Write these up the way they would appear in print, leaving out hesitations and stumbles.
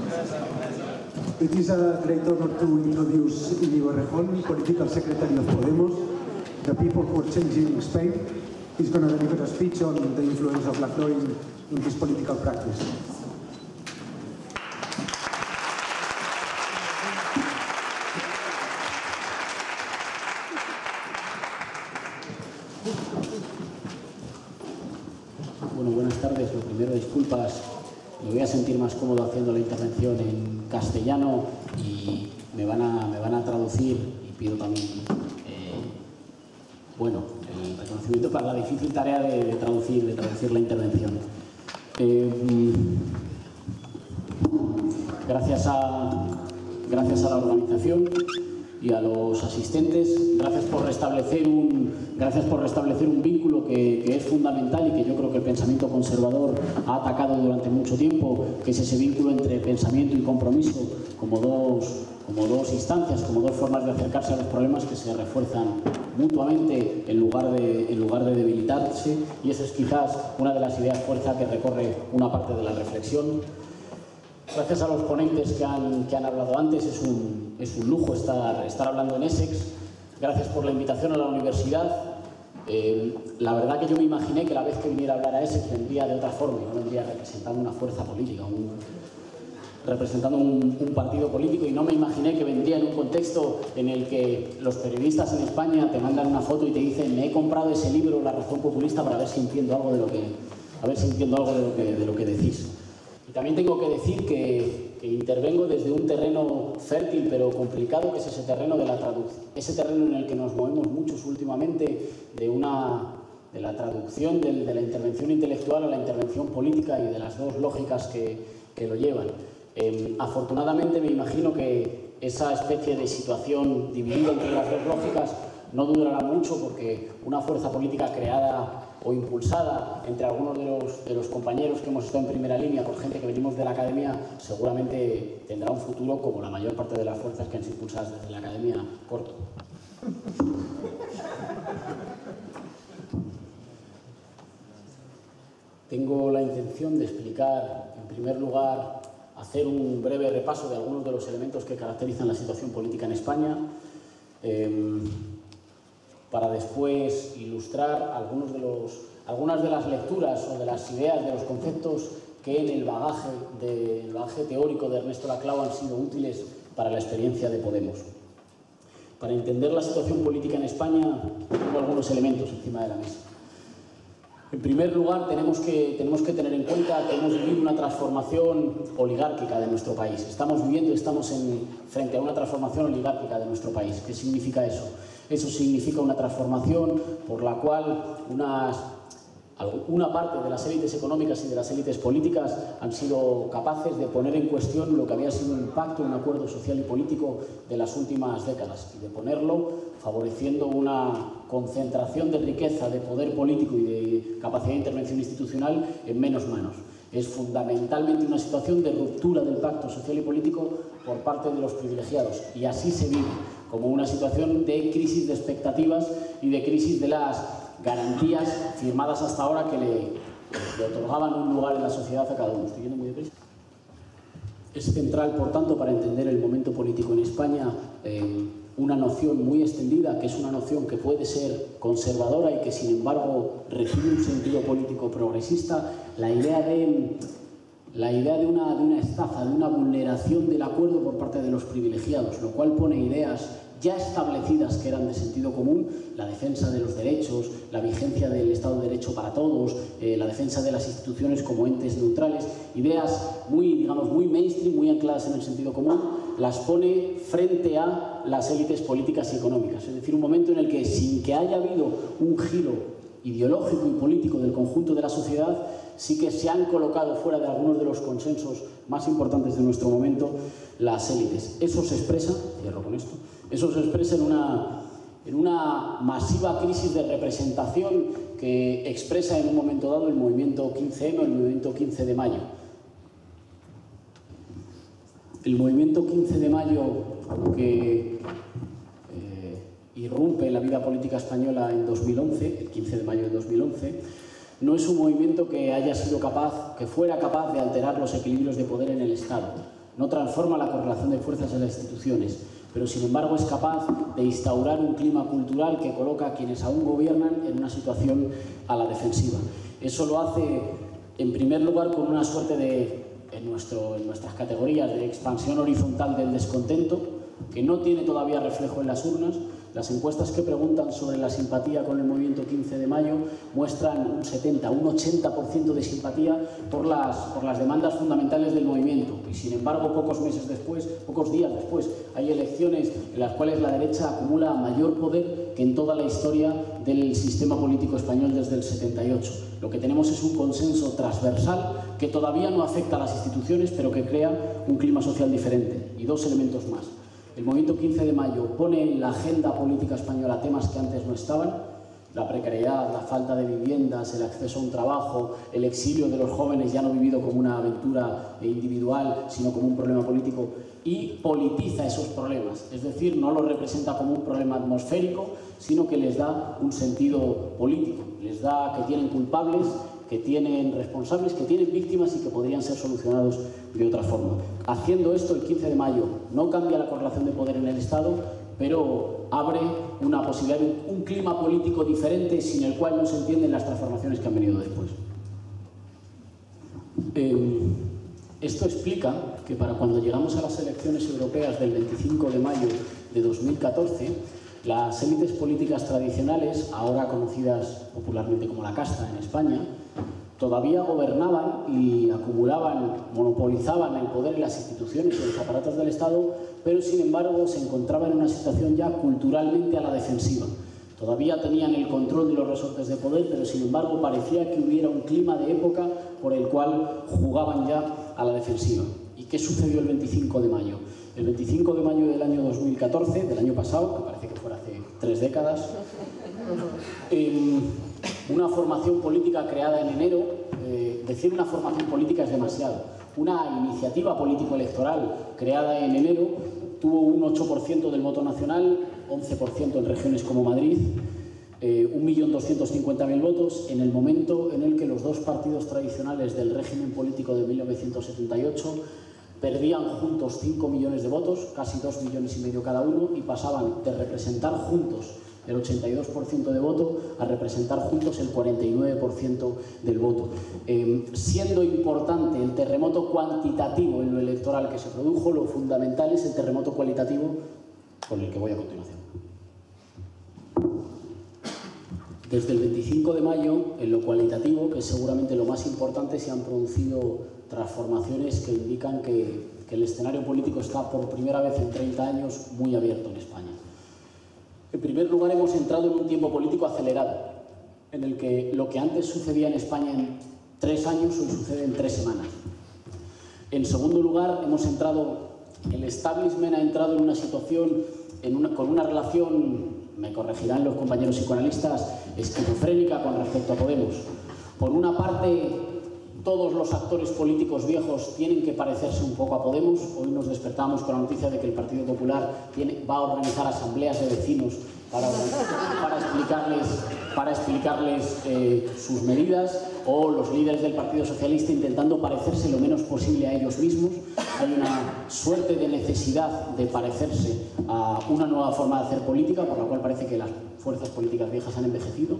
It is a great honor to introduce Íñigo Errejón, Political Secretary of Podemos, the people who are changing Spain. He's going to deliver a speech on the influence of Laclau in his political practice. Bueno, buenas tardes. Lo primero, disculpas. Me voy a sentir más cómodo haciendo la intervención en castellano y me van a traducir, y pido también el reconocimiento para la difícil tarea de traducir la intervención. Gracias a la organización y a los asistentes, gracias por restablecer un vínculo que es fundamental y que yo creo que el pensamiento conservador ha atacado durante mucho tiempo, que es ese vínculo entre pensamiento y compromiso como dos instancias, como dos formas de acercarse a los problemas que se refuerzan mutuamente en lugar de debilitarse, y esa es quizás una de las ideas fuerza que recorre una parte de la reflexión. Gracias a los ponentes que han hablado antes, es un lujo estar hablando en Essex. Gracias por la invitación a la universidad. La verdad que yo me imaginé que la vez que viniera a hablar a Essex vendría de otra forma, no vendría representando una fuerza política, representando un partido político, y no me imaginé que vendría en un contexto en el que los periodistas en España te mandan una foto y te dicen: me he comprado ese libro, La razón populista, para ver si entiendo algo de lo que decís. Y también tengo que decir que intervengo desde un terreno fértil pero complicado, que es ese terreno de la traducción, ese terreno en el que nos movemos muchos últimamente, de la traducción de la intervención intelectual a la intervención política, y de las dos lógicas que lo llevan. Afortunadamente me imagino que esa especie de situación dividida entre las dos lógicas no durará mucho, porque una fuerza política creada o impulsada entre algunos de los compañeros que hemos estado en primera línea por gente que venimos de la academia seguramente tendrá un futuro como la mayor parte de las fuerzas que han sido impulsadas desde la academia corto. Tengo la intención de explicar, en primer lugar, hacer un breve repaso de algunos de los elementos que caracterizan la situación política en España, para después ilustrar algunas de las lecturas o de las ideas, de los conceptos que en el bagaje teórico de Ernesto Laclau han sido útiles para la experiencia de Podemos. Para entender la situación política en España, tengo algunos elementos encima de la mesa. En primer lugar, tenemos que tener en cuenta que hemos vivido una transformación oligárquica de nuestro país. Estamos frente a una transformación oligárquica de nuestro país. ¿Qué significa eso? Eso significa una transformación por la cual una parte de las élites económicas y de las élites políticas han sido capaces de poner en cuestión lo que había sido un pacto, un acuerdo social y político de las últimas décadas, y de ponerlo favoreciendo una concentración de riqueza, de poder político y de capacidad de intervención institucional en menos manos. Es fundamentalmente una situación de ruptura del pacto social y político por parte de los privilegiados, y así se vive, como una situación de crisis de expectativas y de crisis de las garantías firmadas hasta ahora que le otorgaban un lugar en la sociedad a cada uno. ¿Estoy yendo muy deprisa? Es central, por tanto, para entender el momento político en España, una noción muy extendida, que es una noción que puede ser conservadora y que, sin embargo, recibe un sentido político progresista, la idea de una estafa, de una vulneración del acuerdo por parte de los privilegiados, lo cual pone ideas ya establecidas que eran de sentido común: la defensa de los derechos, la vigencia del Estado de Derecho para todos, la defensa de las instituciones como entes neutrales, ideas muy mainstream, muy ancladas en el sentido común, las pone frente a las élites políticas y económicas. Es decir, un momento en el que, sin que haya habido un giro ideológico y político del conjunto de la sociedad, sí que se han colocado fuera de algunos de los consensos más importantes de nuestro momento las élites. Eso se expresa, cierro con esto, eso se expresa en una masiva crisis de representación que expresa en un momento dado el movimiento 15M o el movimiento 15 de mayo. El movimiento 15 de mayo que irrumpe en la vida política española en 2011, el 15 de mayo de 2011, no es un movimiento que fuera capaz de alterar los equilibrios de poder en el Estado. no transforma la correlación de fuerzas en las instituciones, pero sin embargo es capaz de instaurar un clima cultural que coloca a quienes aún gobiernan en una situación a la defensiva. Eso lo hace, en primer lugar, con una suerte de, en nuestras categorías, de expansión horizontal del descontento, que no tiene todavía reflejo en las urnas. Las encuestas que preguntan sobre la simpatía con el movimiento 15 de mayo muestran un 70, un 80% de simpatía por las demandas fundamentales del movimiento. Y sin embargo, pocos días después, hay elecciones en las cuales la derecha acumula mayor poder que en toda la historia del sistema político español desde el 78. Lo que tenemos es un consenso transversal que todavía no afecta a las instituciones, pero que crea un clima social diferente. Y dos elementos más. El movimiento 15 de mayo pone en la agenda política española temas que antes no estaban: la precariedad, la falta de viviendas, el acceso a un trabajo, el exilio de los jóvenes ya no vivido como una aventura individual, sino como un problema político, y politiza esos problemas. Es decir, no los representa como un problema atmosférico, sino que les da un sentido político. Les da que tienen culpables, que tienen responsables, que tienen víctimas y que podrían ser solucionados de otra forma. Haciendo esto, el 15 de mayo no cambia la correlación de poder en el Estado, pero abre una posibilidad, un clima político diferente sin el cual no se entienden las transformaciones que han venido después. Esto explica que para cuando llegamos a las elecciones europeas del 25 de mayo de 2014, las élites políticas tradicionales, ahora conocidas popularmente como la casta en España, todavía gobernaban y monopolizaban el poder en las instituciones y en los aparatos del Estado, pero sin embargo se encontraban en una situación ya culturalmente a la defensiva. Todavía tenían el control de los resortes de poder, pero sin embargo parecía que hubiera un clima de época por el cual jugaban ya a la defensiva. ¿Y qué sucedió el 25 de mayo? El 25 de mayo del año 2014, del año pasado, que parece que fuera hace 3 décadas, una formación política creada en enero, decir una formación política es demasiado, una iniciativa político-electoral creada en enero tuvo un 8% del voto nacional, 11% en regiones como Madrid, 1.250.000 votos, en el momento en el que los dos partidos tradicionales del régimen político de 1978 perdían juntos 5 millones de votos, casi 2,5 millones cada uno, y pasaban de representar juntos el 82% de voto a representar juntos el 49% del voto. Siendo importante el terremoto cuantitativo en lo electoral que se produjo, lo fundamental es el terremoto cualitativo con el que voy a continuación. Desde el 25 de mayo, en lo cualitativo, que es seguramente lo más importante, se han producido transformaciones que indican que el escenario político está por primera vez en 30 años muy abierto en España. En primer lugar, hemos entrado en un tiempo político acelerado, en el que lo que antes sucedía en España en 3 años, hoy sucede en 3 semanas. En segundo lugar, el establishment ha entrado en una situación, con una relación, me corregirán los compañeros psicoanalistas, esquizofrénica con respecto a Podemos. Por una parte, todos los actores políticos viejos tienen que parecerse un poco a Podemos. Hoy nos despertamos con la noticia de que el Partido Popular va a organizar asambleas de vecinos para explicarles sus medidas, o los líderes del Partido Socialista intentando parecerse lo menos posible a ellos mismos. Hay una suerte de necesidad de parecerse a una nueva forma de hacer política, por la cual parece que las fuerzas políticas viejas han envejecido.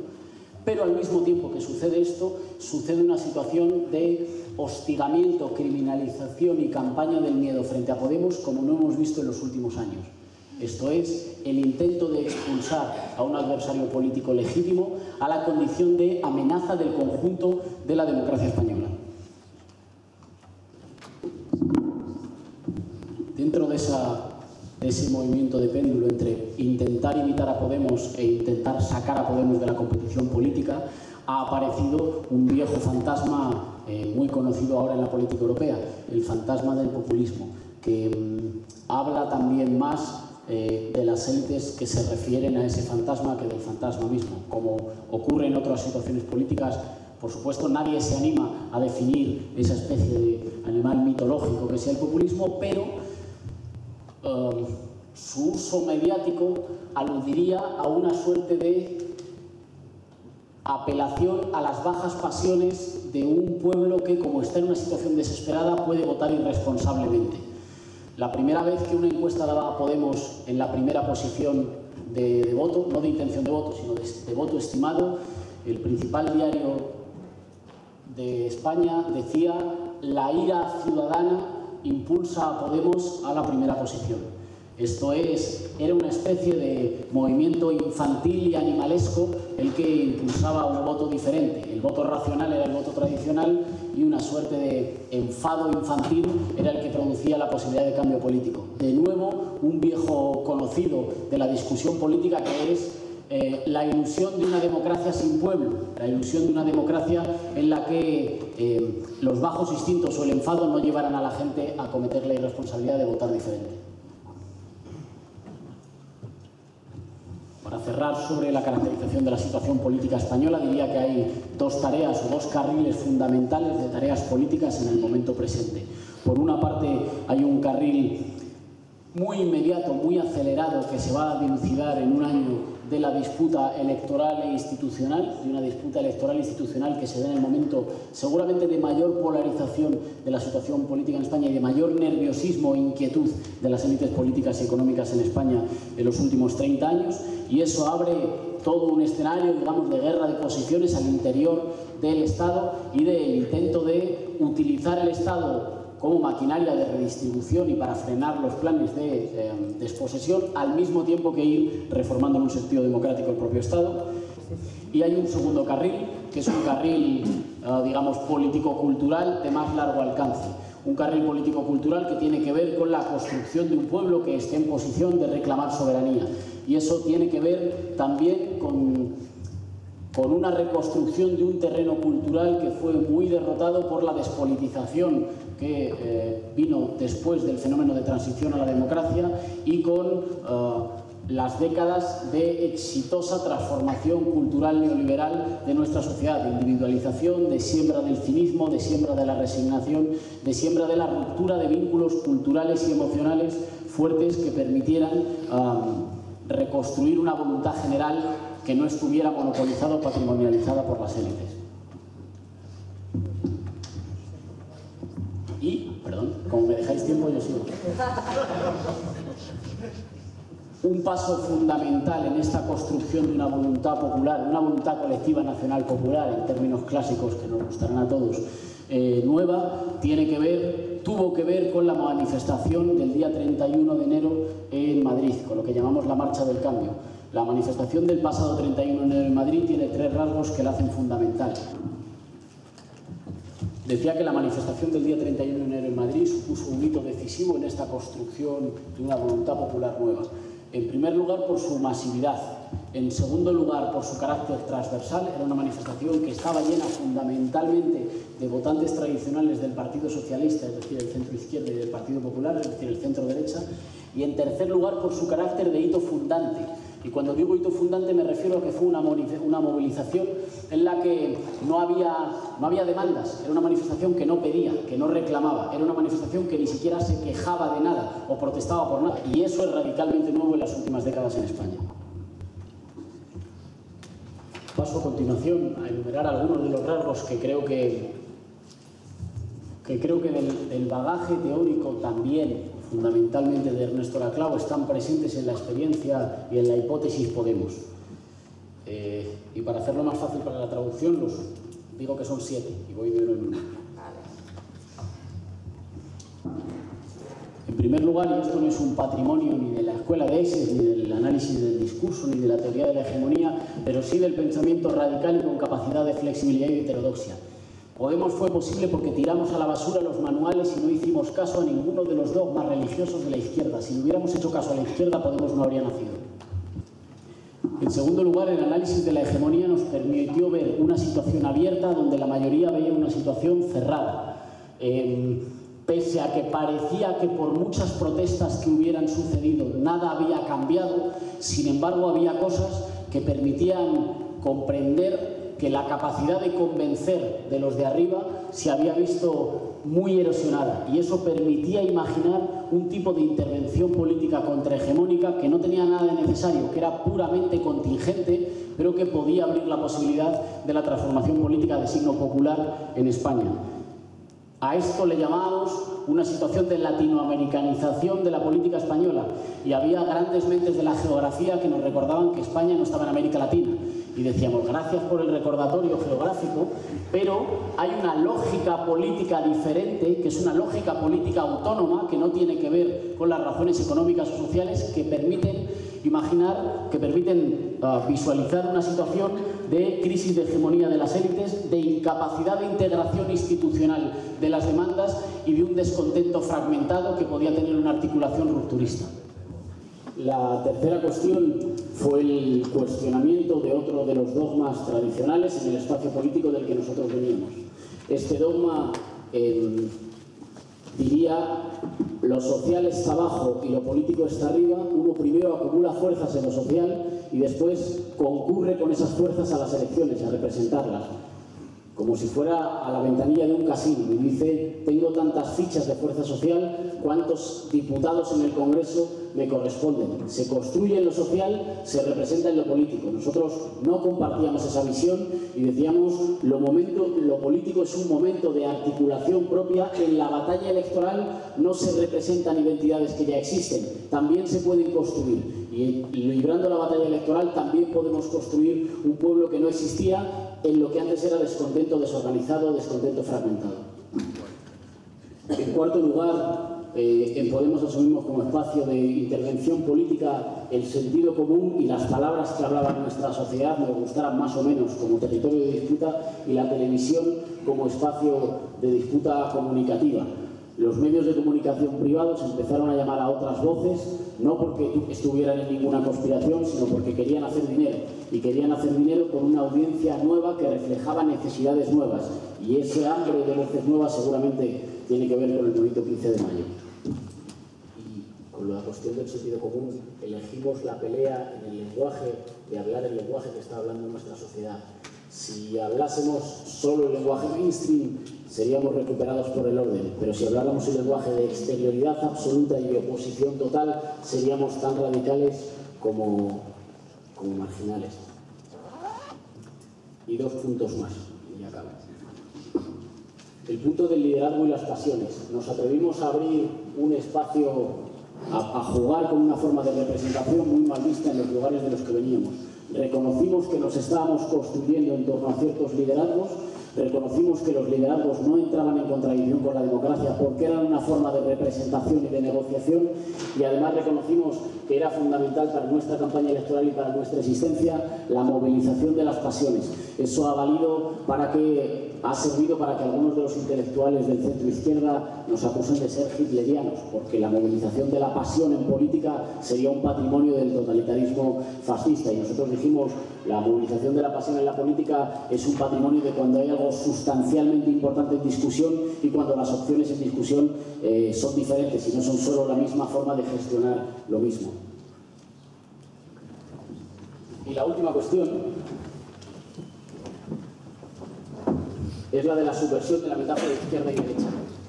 Pero al mismo tiempo que sucede esto, sucede una situación de hostigamiento, criminalización y campaña del miedo frente a Podemos como no hemos visto en los últimos años. Esto es, el intento de expulsar a un adversario político legítimo a la condición de amenaza del conjunto de la democracia española. Dentro de ese movimiento de péndulo entre intentar imitar a Podemos e intentar sacar a Podemos de la competición política, ha aparecido un viejo fantasma muy conocido ahora en la política europea, el fantasma del populismo, que habla también más de las élites que se refieren a ese fantasma que del fantasma mismo. Como ocurre en otras situaciones políticas, por supuesto nadie se anima a definir esa especie de animal mitológico que sea el populismo, pero su uso mediático aludiría a una suerte de apelación a las bajas pasiones de un pueblo que, como está en una situación desesperada, puede votar irresponsablemente. La primera vez que una encuesta daba a Podemos en la primera posición de voto, no de intención de voto, sino de voto estimado, el principal diario de España decía: la ira ciudadana impulsa a Podemos a la primera posición. Esto es, era una especie de movimiento infantil y animalesco el que impulsaba un voto diferente. El voto racional era el voto tradicional y una suerte de enfado infantil era el que producía la posibilidad de cambio político. De nuevo, un viejo conocido de la discusión política, que es la ilusión de una democracia sin pueblo, la ilusión de una democracia en la que los bajos instintos o el enfado no llevaran a la gente a cometer la irresponsabilidad de votar diferente. Para cerrar sobre la caracterización de la situación política española, diría que hay dos tareas o dos carriles fundamentales de tareas políticas en el momento presente. Por una parte, hay un carril muy inmediato, muy acelerado, que se va a dilucidar en un año de la disputa electoral e institucional, de una disputa electoral e institucional que se da en el momento seguramente de mayor polarización de la situación política en España y de mayor nerviosismo e inquietud de las élites políticas y económicas en España en los últimos 30 años, y eso abre todo un escenario, digamos, de guerra de posiciones al interior del Estado y del intento de utilizar el Estado como maquinaria de redistribución y para frenar los planes de desposesión, al mismo tiempo que ir reformando en un sentido democrático el propio Estado. Y hay un segundo carril, que es un carril, digamos, político-cultural de más largo alcance. Un carril político-cultural que tiene que ver con la construcción de un pueblo que esté en posición de reclamar soberanía. Y eso tiene que ver también con una reconstrucción de un terreno cultural que fue muy derrotado por la despolitización que vino después del fenómeno de transición a la democracia y con las décadas de exitosa transformación cultural neoliberal de nuestra sociedad, de individualización, de siembra del cinismo, de siembra de la resignación, de siembra de la ruptura de vínculos culturales y emocionales fuertes que permitieran reconstruir una voluntad general que no estuviera monopolizada o patrimonializada por las élites. Y, perdón, como me dejáis tiempo, yo sigo. Un paso fundamental en esta construcción de una voluntad popular, una voluntad colectiva nacional popular, en términos clásicos que nos gustarán a todos, nueva, tuvo que ver con la manifestación del día 31 de enero en Madrid, con lo que llamamos la Marcha del Cambio. La manifestación del pasado 31 de enero en Madrid tiene tres rasgos que la hacen fundamental. Decía que la manifestación del día 31 de enero en Madrid supuso un hito decisivo en esta construcción de una voluntad popular nueva. En primer lugar, por su masividad. En segundo lugar, por su carácter transversal. Era una manifestación que estaba llena fundamentalmente de votantes tradicionales del Partido Socialista, es decir, el centro izquierda, y del Partido Popular, es decir, el centro derecha. Y en tercer lugar, por su carácter de hito fundante. Y cuando digo hito fundante me refiero a que fue una movilización en la que no había demandas. Era una manifestación que no pedía, que no reclamaba. Era una manifestación que ni siquiera se quejaba de nada o protestaba por nada. Y eso es radicalmente nuevo en las últimas décadas en España. Paso a continuación a enumerar algunos de los rasgos que creo que del bagaje teórico también, fundamentalmente de Ernesto Laclau, están presentes en la experiencia y en la hipótesis Podemos. Y para hacerlo más fácil para la traducción, los digo que son 7 y voy de uno en uno. En primer lugar, y esto no es un patrimonio ni de la escuela de Essex, ni del análisis del discurso, ni de la teoría de la hegemonía, pero sí del pensamiento radical y con capacidad de flexibilidad y heterodoxia. Podemos fue posible porque tiramos a la basura los manuales y no hicimos caso a ninguno de los dogmas religiosos de la izquierda. Si le hubiéramos hecho caso a la izquierda, Podemos no habría nacido. En segundo lugar, el análisis de la hegemonía nos permitió ver una situación abierta donde la mayoría veía una situación cerrada. Pese a que parecía que por muchas protestas que hubieran sucedido nada había cambiado, sin embargo había cosas que permitían comprender que la capacidad de convencer de los de arriba se había visto muy erosionada, y eso permitía imaginar un tipo de intervención política contrahegemónica que no tenía nada de necesario, que era puramente contingente, pero que podía abrir la posibilidad de la transformación política de signo popular en España. A esto le llamábamos una situación de latinoamericanización de la política española, y había grandes mentes de la geografía que nos recordaban que España no estaba en América Latina, y decíamos gracias por el recordatorio geográfico, pero hay una lógica política diferente, que es una lógica política autónoma, que no tiene que ver con las razones económicas o sociales, que permiten imaginar, que permiten visualizar una situación de crisis de hegemonía de las élites, de incapacidad de integración institucional de las demandas y de un descontento fragmentado que podía tener una articulación rupturista. La tercera cuestión fue el cuestionamiento de otro de los dogmas tradicionales en el espacio político del que nosotros veníamos. Este dogma diría: lo social está abajo y lo político está arriba. Uno primero acumula fuerzas en lo social y después concurre con esas fuerzas a las elecciones, a representarlas. Como si fuera a la ventanilla de un casino y dice: tengo tantas fichas de fuerza social, ¿cuántos diputados en el Congreso me corresponden? Se construye en lo social, se representa en lo político. Nosotros no compartíamos esa visión y decíamos: lo político es un momento de articulación propia. En la batalla electoral no se representan identidades que ya existen, también se pueden construir. Y librando la batalla electoral también podemos construir un pueblo que no existía, en lo que antes era descontento desorganizado, descontento fragmentado. En cuarto lugar, en Podemos asumimos como espacio de intervención política el sentido común y las palabras que hablaban nuestra sociedad nos gustaran más o menos como territorio de disputa, y la televisión como espacio de disputa comunicativa. Los medios de comunicación privados empezaron a llamar a otras voces, no porque estuvieran en ninguna conspiración, sino porque querían hacer dinero. Y querían hacer dinero con una audiencia nueva que reflejaba necesidades nuevas. Y ese hambre de voces nuevas seguramente tiene que ver con el movimiento 15 de mayo. Y con la cuestión del sentido común, elegimos la pelea en el lenguaje, de hablar el lenguaje que está hablando nuestra sociedad. Si hablásemos solo el lenguaje mainstream, seríamos recuperados por el orden, pero si habláramos el lenguaje de exterioridad absoluta y de oposición total, seríamos tan radicales como marginales. Y dos puntos más, y ya acabo. El punto del liderazgo y las pasiones. Nos atrevimos a abrir un espacio, a jugar con una forma de representación muy mal vista en los lugares de los que veníamos. Reconocimos que nos estábamos construyendo en torno a ciertos liderazgos, reconocimos que los liderazgos no entraban en contradicción con la democracia porque eran una forma de representación y de negociación, y además reconocimos que era fundamental para nuestra campaña electoral y para nuestra existencia la movilización de las pasiones. Eso ha servido para que algunos de los intelectuales del centro izquierda nos acusen de ser hitlerianos, porque la movilización de la pasión en política sería un patrimonio del totalitarismo fascista, y nosotros dijimos: la movilización de la pasión en la política es un patrimonio de cuando hay algo sustancialmente importante en discusión y cuando las opciones en discusión son diferentes y no son solo la misma forma de gestionar lo mismo. Y la última cuestión es la de la subversión de la metáfora de izquierda y derecha.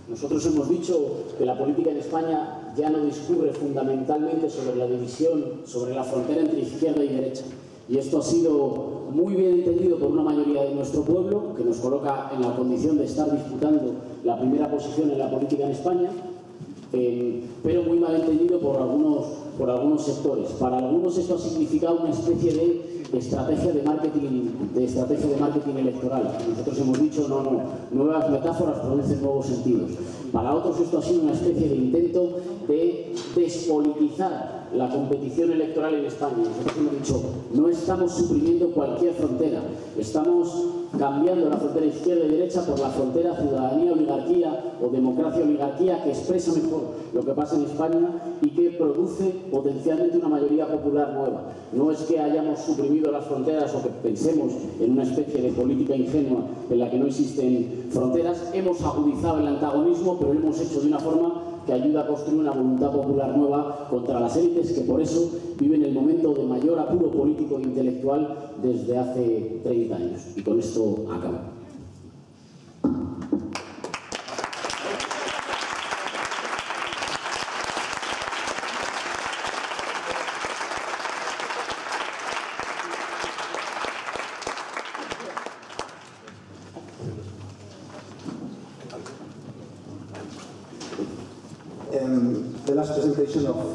Nosotros hemos dicho que la política en España ya no discurre fundamentalmente sobre la división, sobre la frontera entre izquierda y derecha. Y esto ha sido muy bien entendido por una mayoría de nuestro pueblo, que nos coloca en la condición de estar disputando la primera posición en la política en España, pero muy mal entendido por algunos sectores. Para algunos esto ha significado una especie de estrategia de marketing electoral. Nosotros hemos dicho: no, nuevas metáforas producen nuevos sentidos. Para otros esto ha sido una especie de intento de despolitizar la competición electoral en España. Nosotros hemos dicho: no estamos suprimiendo cualquier frontera, estamos cambiando la frontera izquierda y derecha por la frontera ciudadanía-oligarquía o democracia-oligarquía, que expresa mejor lo que pasa en España y que produce potencialmente una mayoría popular nueva. No es que hayamos suprimido las fronteras o que pensemos en una especie de política ingenua en la que no existen fronteras. Hemos agudizado el antagonismo, pero lo hemos hecho de una forma que ayuda a construir una voluntad popular nueva contra las élites, que por eso viven el momento de mayor apuro político e intelectual desde hace 30 años. Y con esto acabo. the last presentation of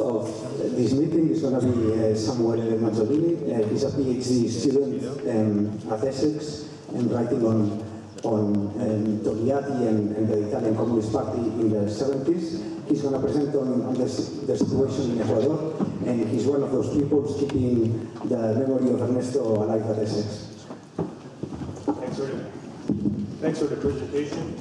this meeting is going to be Samuele Mazzolini. He's a PhD student at Essex and writing on Togliatti and the Italian Communist Party in the 70s. He's going to present on the situation in Ecuador, and he's one of those people keeping the memory of Ernesto alive at Essex. Thanks for the presentation.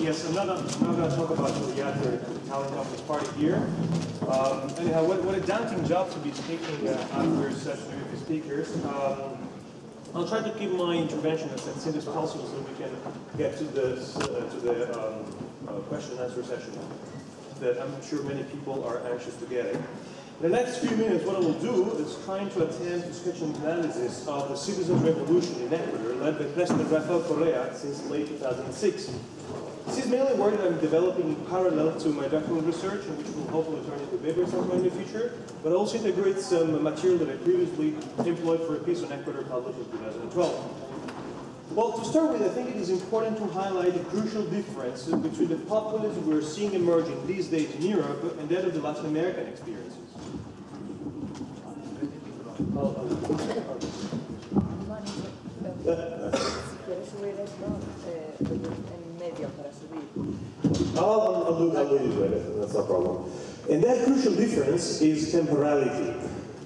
Yes, I'm not going to talk about Togliatti or the Italian Communist Party here. Anyhow, what a daunting job to be taking after such terrific speakers. I'll try to keep my intervention as simple as possible so we can get to the question and answer session that I'm sure many people are anxious to get. In the next few minutes, what I will do is trying to attempt to sketch an analysis of the citizens' revolution in Ecuador led by President Rafael Correa since late 2006. This is mainly work that I'm developing in parallel to my doctoral research, which will hopefully turn into a paper at some point in the future, but also integrate some material that I previously employed for a piece on Ecuador published in 2012. Well, to start with, I think it is important to highlight the crucial difference between the populism we're seeing emerging these days in Europe and that of the Latin American experiences. I'll do it, that's no problem. And that crucial difference is temporality.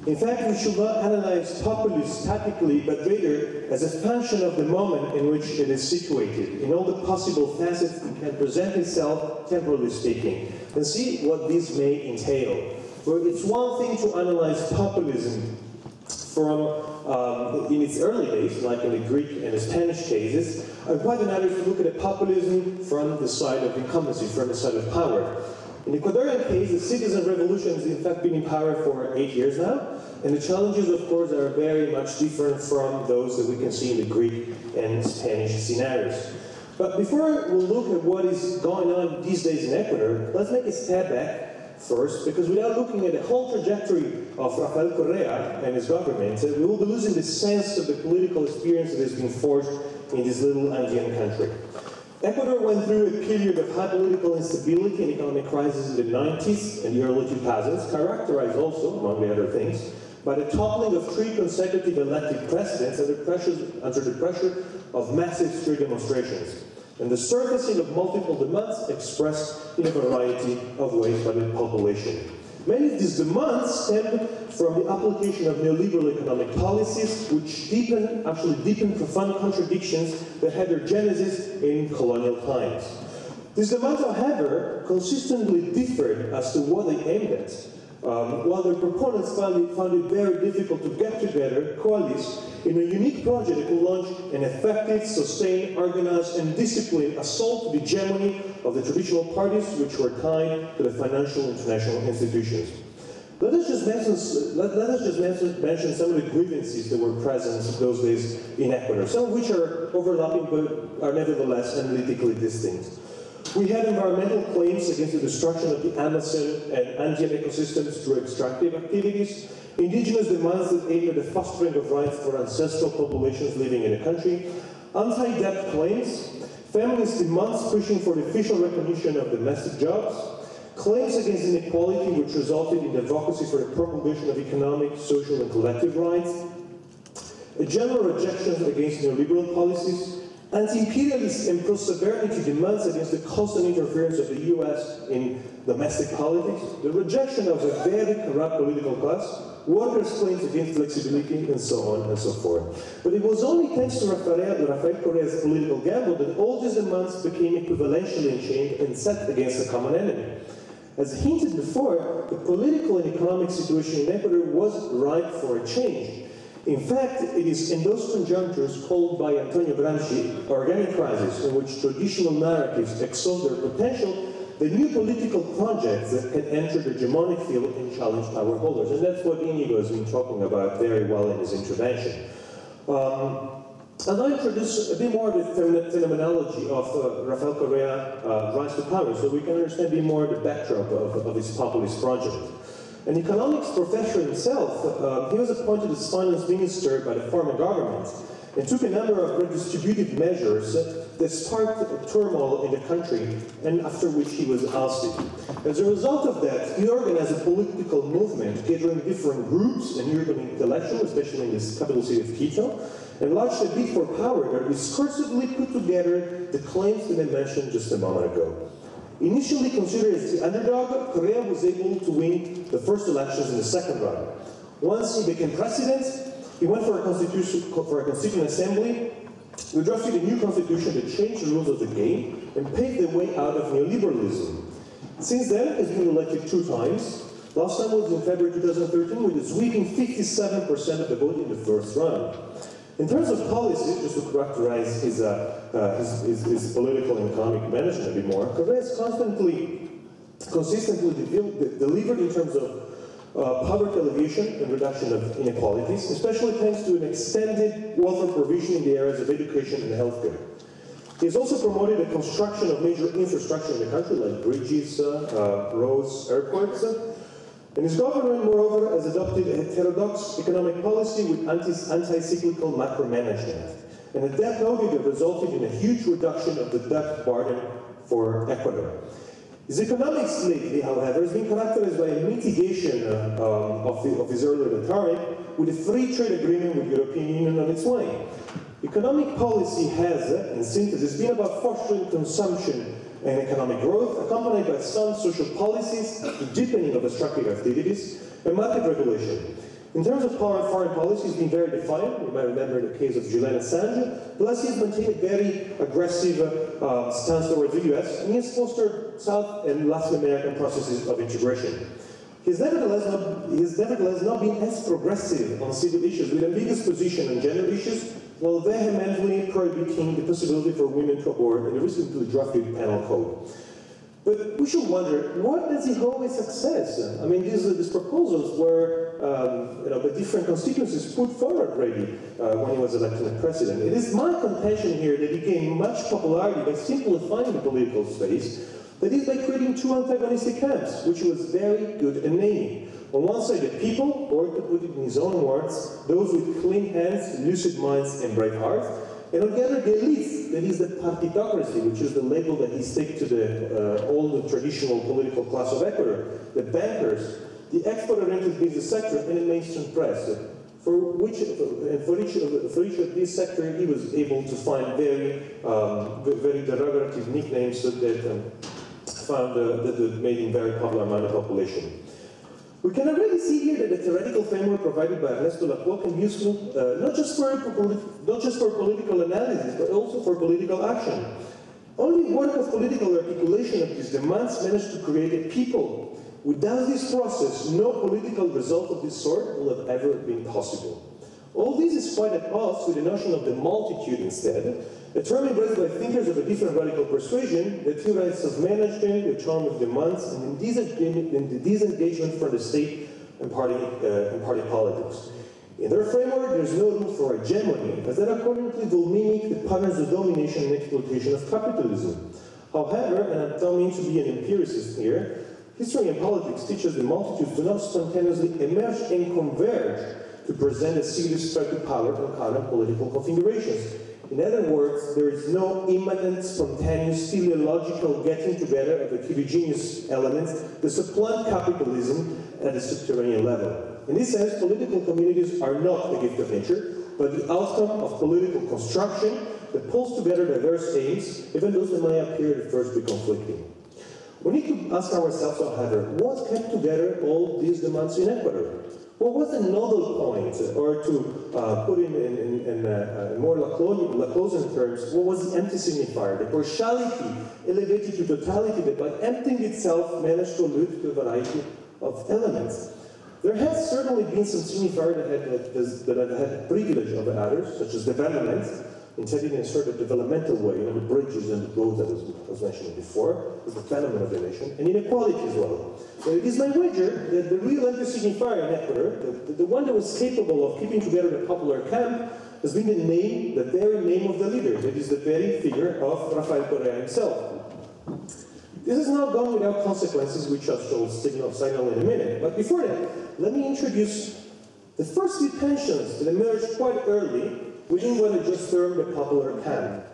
In fact, we should not analyze populism tactically, but rather as a function of the moment in which it is situated, in all the possible facets it can present itself, temporally speaking, and see what this may entail. Well, it's one thing to analyze populism from in its early days, like in the Greek and the Spanish cases, and quite another to look at the populism from the side of incumbency, from the side of power. In the Ecuadorian case, the citizen revolution has in fact been in power for 8 years now, and the challenges, of course, are very much different from those that we can see in the Greek and Spanish scenarios. But before we look at what is going on these days in Ecuador, let's make a step back first, because without looking at the whole trajectory of Rafael Correa and his government, we will be losing the sense of the political experience that has been forged in this little Andean country. Ecuador went through a period of high political instability and economic crisis in the 90s and the early 2000s, characterized also, among the other things, by the toppling of 3 consecutive elected presidents under the pressure of massive street demonstrations, and the surfacing of multiple demands expressed in a variety of ways by the population. Many of these demands stem from the application of neoliberal economic policies, which actually deepen profound contradictions that had their genesis in colonial times. These demands, however, consistently differed as to what they aimed at, while their proponents found it very difficult to get together, coalesce, in a unique project that could launch an effective, sustained, organized, and disciplined assault to the hegemony of the traditional parties which were tied to the financial international institutions. Let us just mention some of the grievances that were present those days in Ecuador, some of which are overlapping but are nevertheless analytically distinct. We had environmental claims against the destruction of the Amazon and Andean ecosystems through extractive activities, indigenous demands that aimed at the fostering of rights for ancestral populations living in the country, anti-debt claims, feminist demands pushing for the official recognition of domestic jobs, claims against inequality which resulted in advocacy for the promulgation of economic, social, and collective rights, a general rejection against neoliberal policies, anti-imperialist and pro-sovereignty demands against the constant interference of the US in domestic politics, the rejection of a very corrupt political class, workers' claims against flexibility, and so on and so forth. But it was only thanks to Rafael Correa's political gamble that all these demands became equivalentially enchained and set against a common enemy. As hinted before, the political and economic situation in Ecuador was ripe for a change. In fact, it is in those conjunctures called by Antonio Gramsci organic crisis, in which traditional narratives exalt their potential, the new political projects that can enter the hegemonic field and challenge power holders. And that's what Íñigo has been talking about very well in his intervention. I'll now introduce a bit more of the phenomenology of Rafael Correa's rise to power, so we can understand a bit more the backdrop of his populist project. An economics professor himself, he was appointed as finance minister by the former government and took a number of redistributive measures that sparked turmoil in the country, and after which he was ousted. As a result of that, he organized a political movement gathering different groups and urban intellectuals, especially in this capital city of Quito, and launched a bid for power that discursively put together the claims that I mentioned just a moment ago. Initially considered as the underdog, Correa was able to win the first elections in the second round. Once he became president, he went for a constituent assembly. We drafted a new constitution that changed the rules of the game and paved the way out of neoliberalism. Since then, he's been elected 2 times. Last time was in February 2013 with a sweeping 57% of the vote in the first round. In terms of policy, just to characterize his political and economic management a bit more, Correa has consistently delivered in terms of poverty alleviation and reduction of inequalities, especially thanks to an extended welfare provision in the areas of education and healthcare. He has also promoted the construction of major infrastructure in the country, like bridges, roads, airports. And his government, moreover, has adopted a heterodox economic policy with anti-cyclical macro management. And a debt audit that resulted in a huge reduction of the debt burden for Ecuador. His economics lately, however, has been characterized by a mitigation of his earlier rhetoric with a free trade agreement with the European Union on its way. Economic policy has, in synthesis, been about fostering consumption and economic growth, accompanied by sound social policies, the deepening of extractive activities, and market regulation. In terms of foreign policy, he's been very defiant. You might remember the case of Julian Assange. Plus, he has maintained a very aggressive stance towards the US, and he has fostered South and Latin American processes of integration. He has nevertheless not been as progressive on civil issues, with ambiguous position on gender issues, while vehemently prohibiting the possibility for women to abort in the recently drafted penal code. But we should wonder, what does he hold as success? I mean, these proposals were, by different constituencies put forward already when he was elected as president. It is my contention here that he gained much popularity by simplifying the political space, that is by creating 2 antagonistic camps, which he was very good at naming. On one side, the people, or to put it in his own words, those with clean hands, lucid minds, and brave hearts, and on the other, the elites, that is the partitocracy, which is the label that he staked to the old traditional political class of Ecuador, the bankers, the export-oriented business sector, and the mainstream press. For each of these sectors, he was able to find very derogative nicknames that made him very popular among the population. We can already see here that the theoretical framework provided by Ernesto Laclau can be useful not just for political analysis, but also for political action. Only work of political articulation of these demands managed to create a people. Without this process, no political result of this sort will have ever been possible. All this is quite at odds with the notion of the multitude instead, a term embraced by thinkers of a different radical persuasion that theorizes self-management, the charm of demands, and the disengagement from the state and party politics. In their framework, there is no room for hegemony, as that accordingly will mimic the patterns of domination and exploitation of capitalism. However, and I don't mean to be an empiricist here, history and politics teach us that multitudes do not spontaneously emerge and converge to present a serious threat to power and current political configurations. In other words, there is no immanent, spontaneous, teleological getting together of the heterogeneous elements that supplant capitalism at a subterranean level. In this sense, political communities are not a gift of nature, but the outcome of political construction that pulls together diverse aims, even those that may appear at first to be conflicting. We need to ask ourselves, however, what kept together all these demands in Ecuador? What was the nodal point, or to put it in more Laclausian terms, what was the anti-signifier, the partiality elevated to totality that by emptying itself managed to allude to a variety of elements? There has certainly been some signifiers that have had privilege over others, such as development, intended in a sort of developmental way, the bridges and the roads that was mentioned before, the development of the nation, and inequality as well. But it is my wager that the real anti-signifier in Ecuador, the one that was capable of keeping together the popular camp, has been the very name of the leader, that is the very figure of Rafael Correa himself. This has not gone without consequences, which I shall signal in a minute. But before that, let me introduce the first few tensions that emerged quite early within what I just termed the popular camp.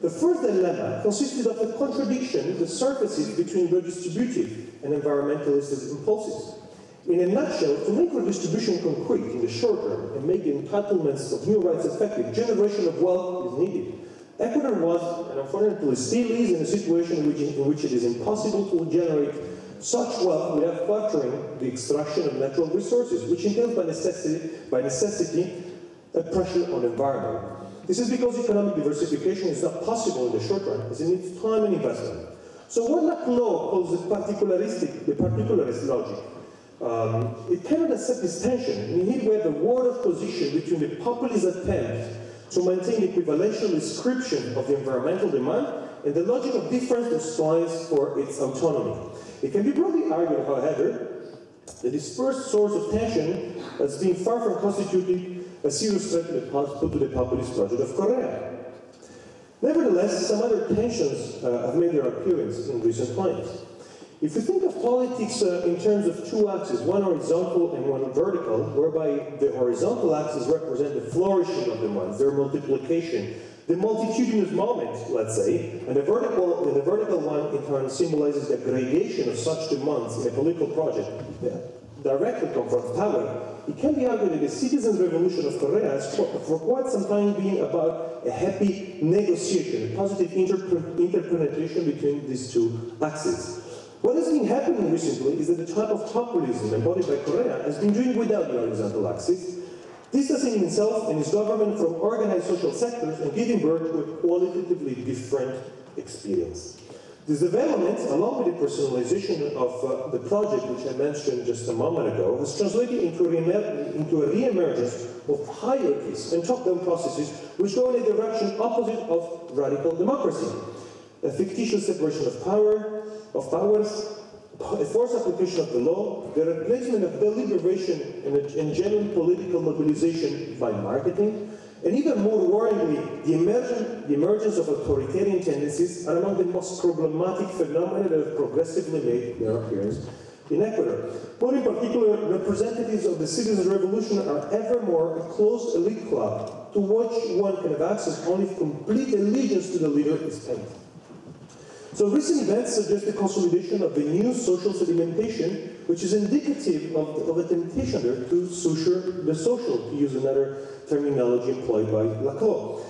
The first dilemma consisted of the contradiction that surfaces between redistributive and environmentalist impulses. In a nutshell, to make redistribution concrete in the short term and make the entitlements of new rights effective, generation of wealth is needed. Ecuador was, and unfortunately still is, in a situation in which it is impossible to generate such wealth without furthering the extraction of natural resources, which entails by necessity a pressure on the environment. This is because economic diversification is not possible in the short run, as it needs time and investment. So what Laclau calls the particularist logic, it cannot accept this tension, and here we have the war of position between the populist attempt to maintain the equivalential description of the environmental demand and the logic of difference that strives for its autonomy. It can be broadly argued, however, that this first source of tension has been far from constituting a serious threat to the populist project of Correa. Nevertheless, some other tensions have made their appearance in recent times. If we think of politics in terms of two axes, one horizontal and one vertical, whereby the horizontal axis represent the flourishing of demands, their multiplication, the multitudinous moment, let's say, and the vertical one in turn symbolizes the aggregation of such demands in a political project that directly confronts power, it can be argued that the citizens' revolution of Correa has for quite some time been about a happy negotiation, a positive interpenetration between these two axes. What has been happening recently is that the type of populism embodied by Correa has been doing without the horizontal axis, distancing himself and his government from organized social sectors and giving birth to a qualitatively different experience. This development, along with the personalization of the project, which I mentioned just a moment ago, has translated into a re-emergence of hierarchies and top-down processes which go in a direction opposite of radical democracy. A fictitious separation of powers, a forced application of the law, the replacement of deliberation and genuine political mobilization by marketing, and even more worryingly, the emergence of authoritarian tendencies are among the most problematic phenomena that have progressively made their appearance in Ecuador. More in particular, representatives of the citizens' revolution are ever more a closed elite club to which one can have access only if complete allegiance to the leader is paid. So recent events suggest the consolidation of the new social sedimentation, which is indicative of a temptation there to suture the social, to use another terminology employed by Laclau.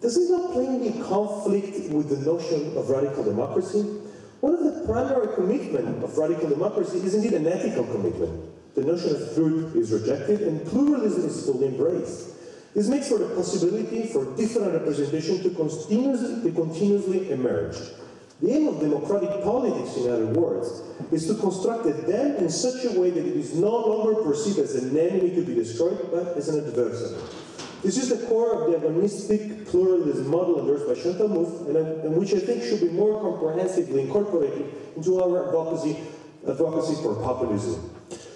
Does it not plainly conflict with the notion of radical democracy? One of the primary commitments of radical democracy is indeed an ethical commitment. The notion of truth is rejected and pluralism is fully embraced. This makes for the possibility for different representation to continuously emerge. The aim of democratic politics, in other words, is to construct a them in such a way that it is no longer perceived as an enemy to be destroyed, but as an adversary. This is the core of the agonistic pluralism model endorsed by Chantal Mouffe, and which I think should be more comprehensively incorporated into our advocacy for populism.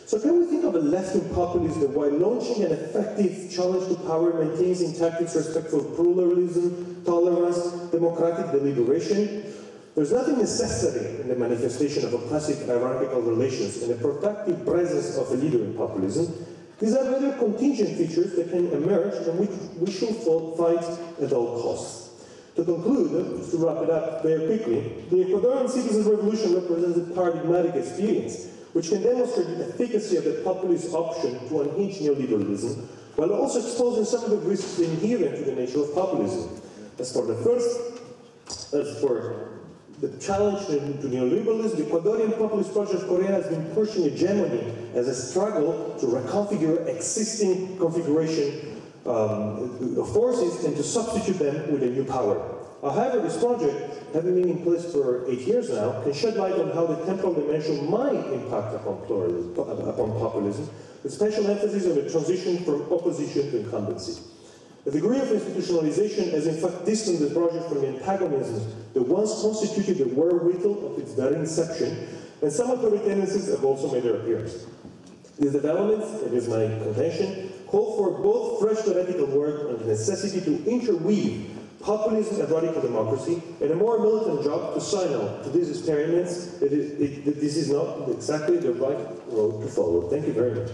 So can we think of a left-wing populism that, while launching an effective challenge to power, maintains intact its respect for pluralism, tolerance, democratic deliberation? There's nothing necessary in the manifestation of oppressive hierarchical relations and a protective presence of a leader in populism. These are rather contingent features that can emerge and which we should fight at all costs. To conclude, just to wrap it up very quickly, the Ecuadorian citizens' revolution represents a paradigmatic experience which can demonstrate the efficacy of the populist option to unhinge neoliberalism, while also exposing some of the risks inherent to the nature of populism. As for the challenge to neoliberalism, the Ecuadorian populist project of Correa has been pushing hegemony as a struggle to reconfigure existing configuration of forces and to substitute them with a new power. However, this project, having been in place for 8 years now, can shed light on how the temporal dimension might impact upon populism, with special emphasis on the transition from opposition to incumbency. The degree of institutionalization has in fact distanced the project from the antagonisms that once constituted the wherewithal of its very inception, and some authoritarianisms have also made their appearance. These developments, it is my contention, call for both fresh theoretical work on the necessity to interweave populism and radical democracy, and a more militant job to signal to these experiments that this is not exactly the right road to follow. Thank you very much.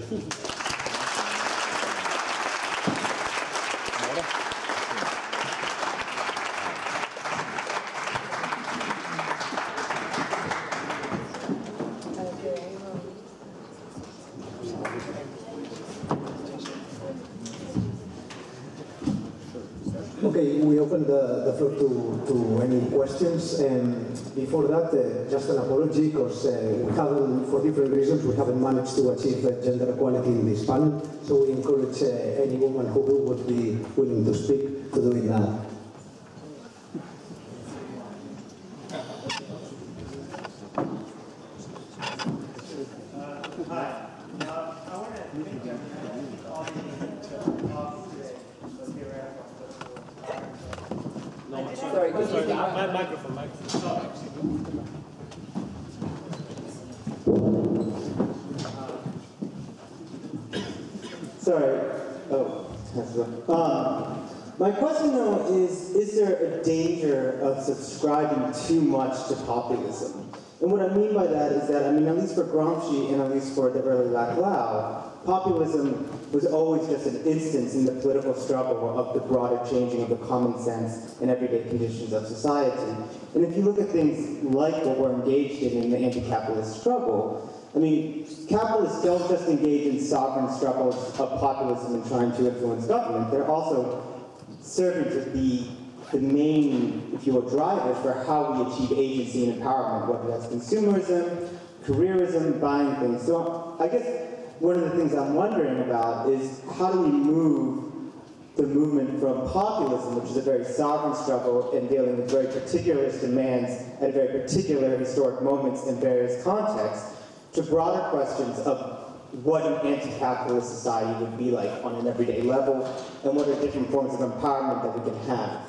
Okay, we open the floor to any questions, and before that, just an apology, because we haven't, for different reasons, we haven't managed to achieve gender equality in this panel, so we encourage any woman who would be willing to speak to do it now. Sorry. My question, though, is there a danger of subscribing too much to populism? And what I mean by that is that, I mean, at least for Gramsci and at least for the early Laclau, populism was always just an instance in the political struggle of the broader changing of the common sense and everyday conditions of society. And if you look at things like what we're engaged in the anti-capitalist struggle, I mean, capitalists don't just engage in sovereign struggles of populism and trying to influence government. They're also serving to be the main, if you will, drivers for how we achieve agency and empowerment, whether that's consumerism, careerism, buying things. So I guess one of the things I'm wondering about is how do we move the movement from populism, which is a very sovereign struggle and dealing with very particularist demands at very particular historic moments in various contexts, to broader questions of what an anti-capitalist society would be like on an everyday level, and what are different forms of empowerment that we can have.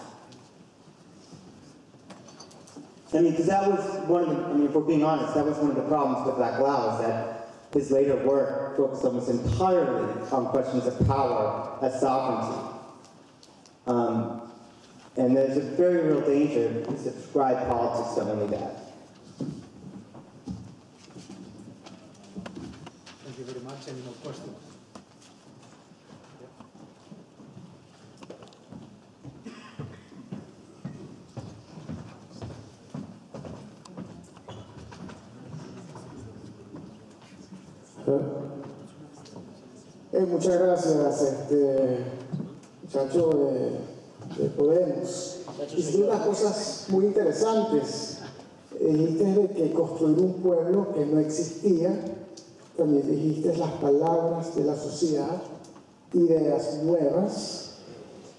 I mean, because that was one of the, I mean, if we're being honest, that was one of the problems with Laclau, is that his later work focused almost entirely on questions of power as sovereignty. And there's a very real danger to subscribe politics to only that. Thank you very much. Any more questions? Muchas gracias, muchacho de Podemos. Hiciste unas cosas muy interesantes. Dijiste de que construir un pueblo que no existía, también dijiste las palabras de la sociedad, ideas nuevas,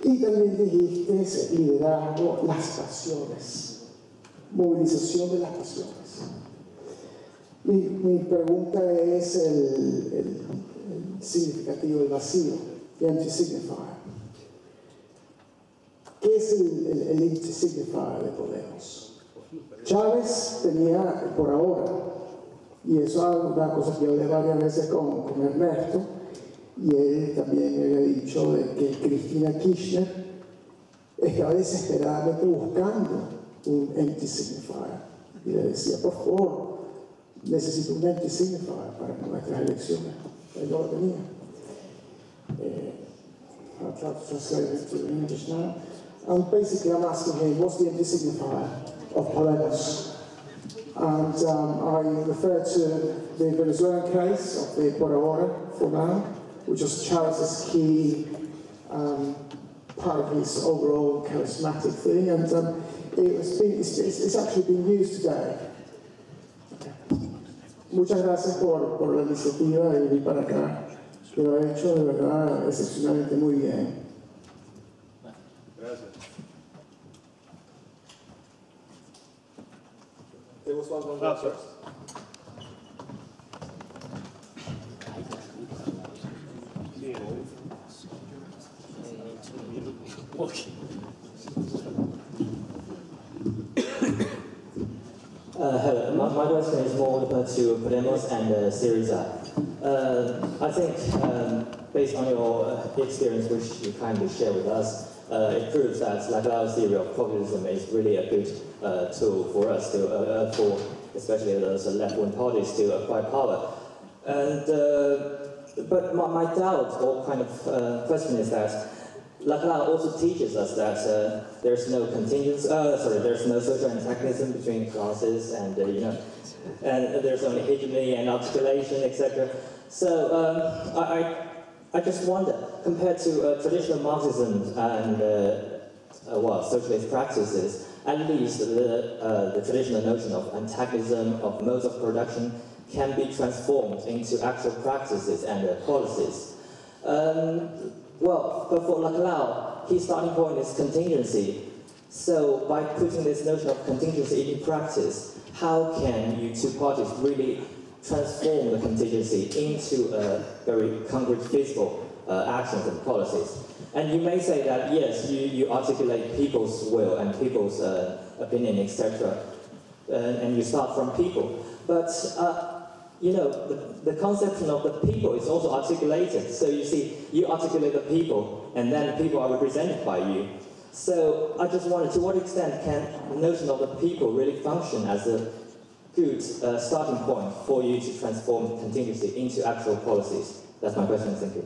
y también dijiste liderazgo, las pasiones, movilización de las pasiones. Mi pregunta es el significativo, el vacío, the empty signifier. ¿Qué es el empty signifier de Podemos? Chávez tenía, por ahora, y eso es una cosa que yo hablé varias veces con Ernesto, y él también me había dicho de que Cristina Kirchner estaba desesperadamente buscando un empty signifier. Y le decía, por favor, necesito un empty signifier para nuestras elecciones. Él no lo tenía. I'll try to translate it to English now. Basically, I'm asking him, what's the empty signifier of Podemos? And I refer to the Venezuelan case of the Por ahora, for now, which was Chavez's key part of his overall charismatic thing, and it's actually been used today. Muchas gracias por la iniciativa de venir para acá, que lo ha hecho de verdad excepcionalmente muy bien. Gracias. There was one more first. Hello, my question is more to Podemos and Syriza. I think, based on your experience, which you kindly share with us, it proves that Laclau's theory of populism is really a good tool for us to, for especially those left-wing parties to acquire power. And but my doubt or kind of question is that Laclau also teaches us that there's no contingence. There's no social antagonism between classes, and and there's only hegemony and articulation, etc. So I just wonder, compared to traditional Marxism socialist practices, at least the traditional notion of antagonism, of modes of production, can be transformed into actual practices and policies. Well, but for Laclau, his starting point is contingency. So by putting this notion of contingency into practice, how can you two parties really transform the contingency into very concrete physical actions and policies? And you may say that, yes, you articulate people's will and people's opinion, etc., and you start from people. But, you know, the conception of the people is also articulated. So you see, you articulate the people, and then people are represented by you. So I just wondered, to what extent can the notion of the people really function as a good starting point for you to transform contingency into actual policies? That's my question, thank you.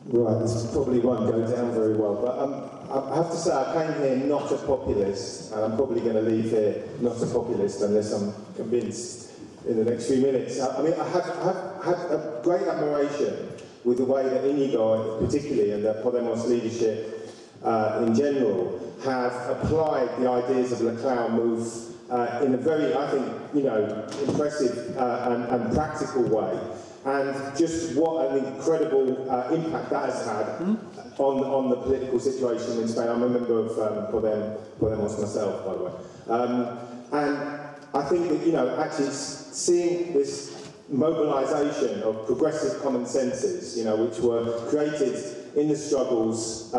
Right, this probably won't go down very well, but I have to say I came here not a populist, and I'm probably going to leave here not a populist unless I'm convinced in the next few minutes. I mean, I have had a great admiration with the way that Íñigo, particularly, and the Podemos leadership in general, have applied the ideas of Laclau move in a very, I think, you know, impressive and practical way. And just what an incredible impact that has had on the political situation in Spain. I'm a member of Podemos myself, by the way. And I think that, you know, actually seeing this mobilisation of progressive common senses, you know, which were created in the struggles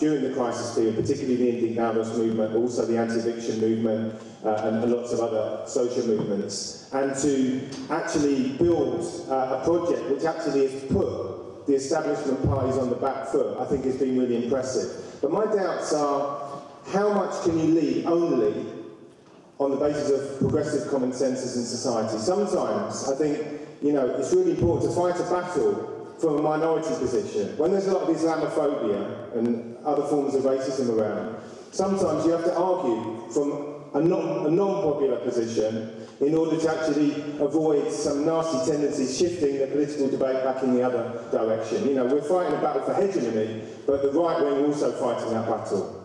during the crisis period, particularly the Indignados movement, also the anti-eviction movement, and lots of other social movements, and to actually build a project which actually has put the establishment parties on the back foot, I think has been really impressive. But my doubts are, how much can you lead only on the basis of progressive common senses in society? Sometimes, I think, you know, it's really important to fight a battle from a minority position. When there's a lot of Islamophobia and other forms of racism around, sometimes you have to argue from a non-popular position in order to actually avoid some nasty tendencies shifting the political debate back in the other direction. You know, we're fighting a battle for hegemony, but the right wing also fighting that battle.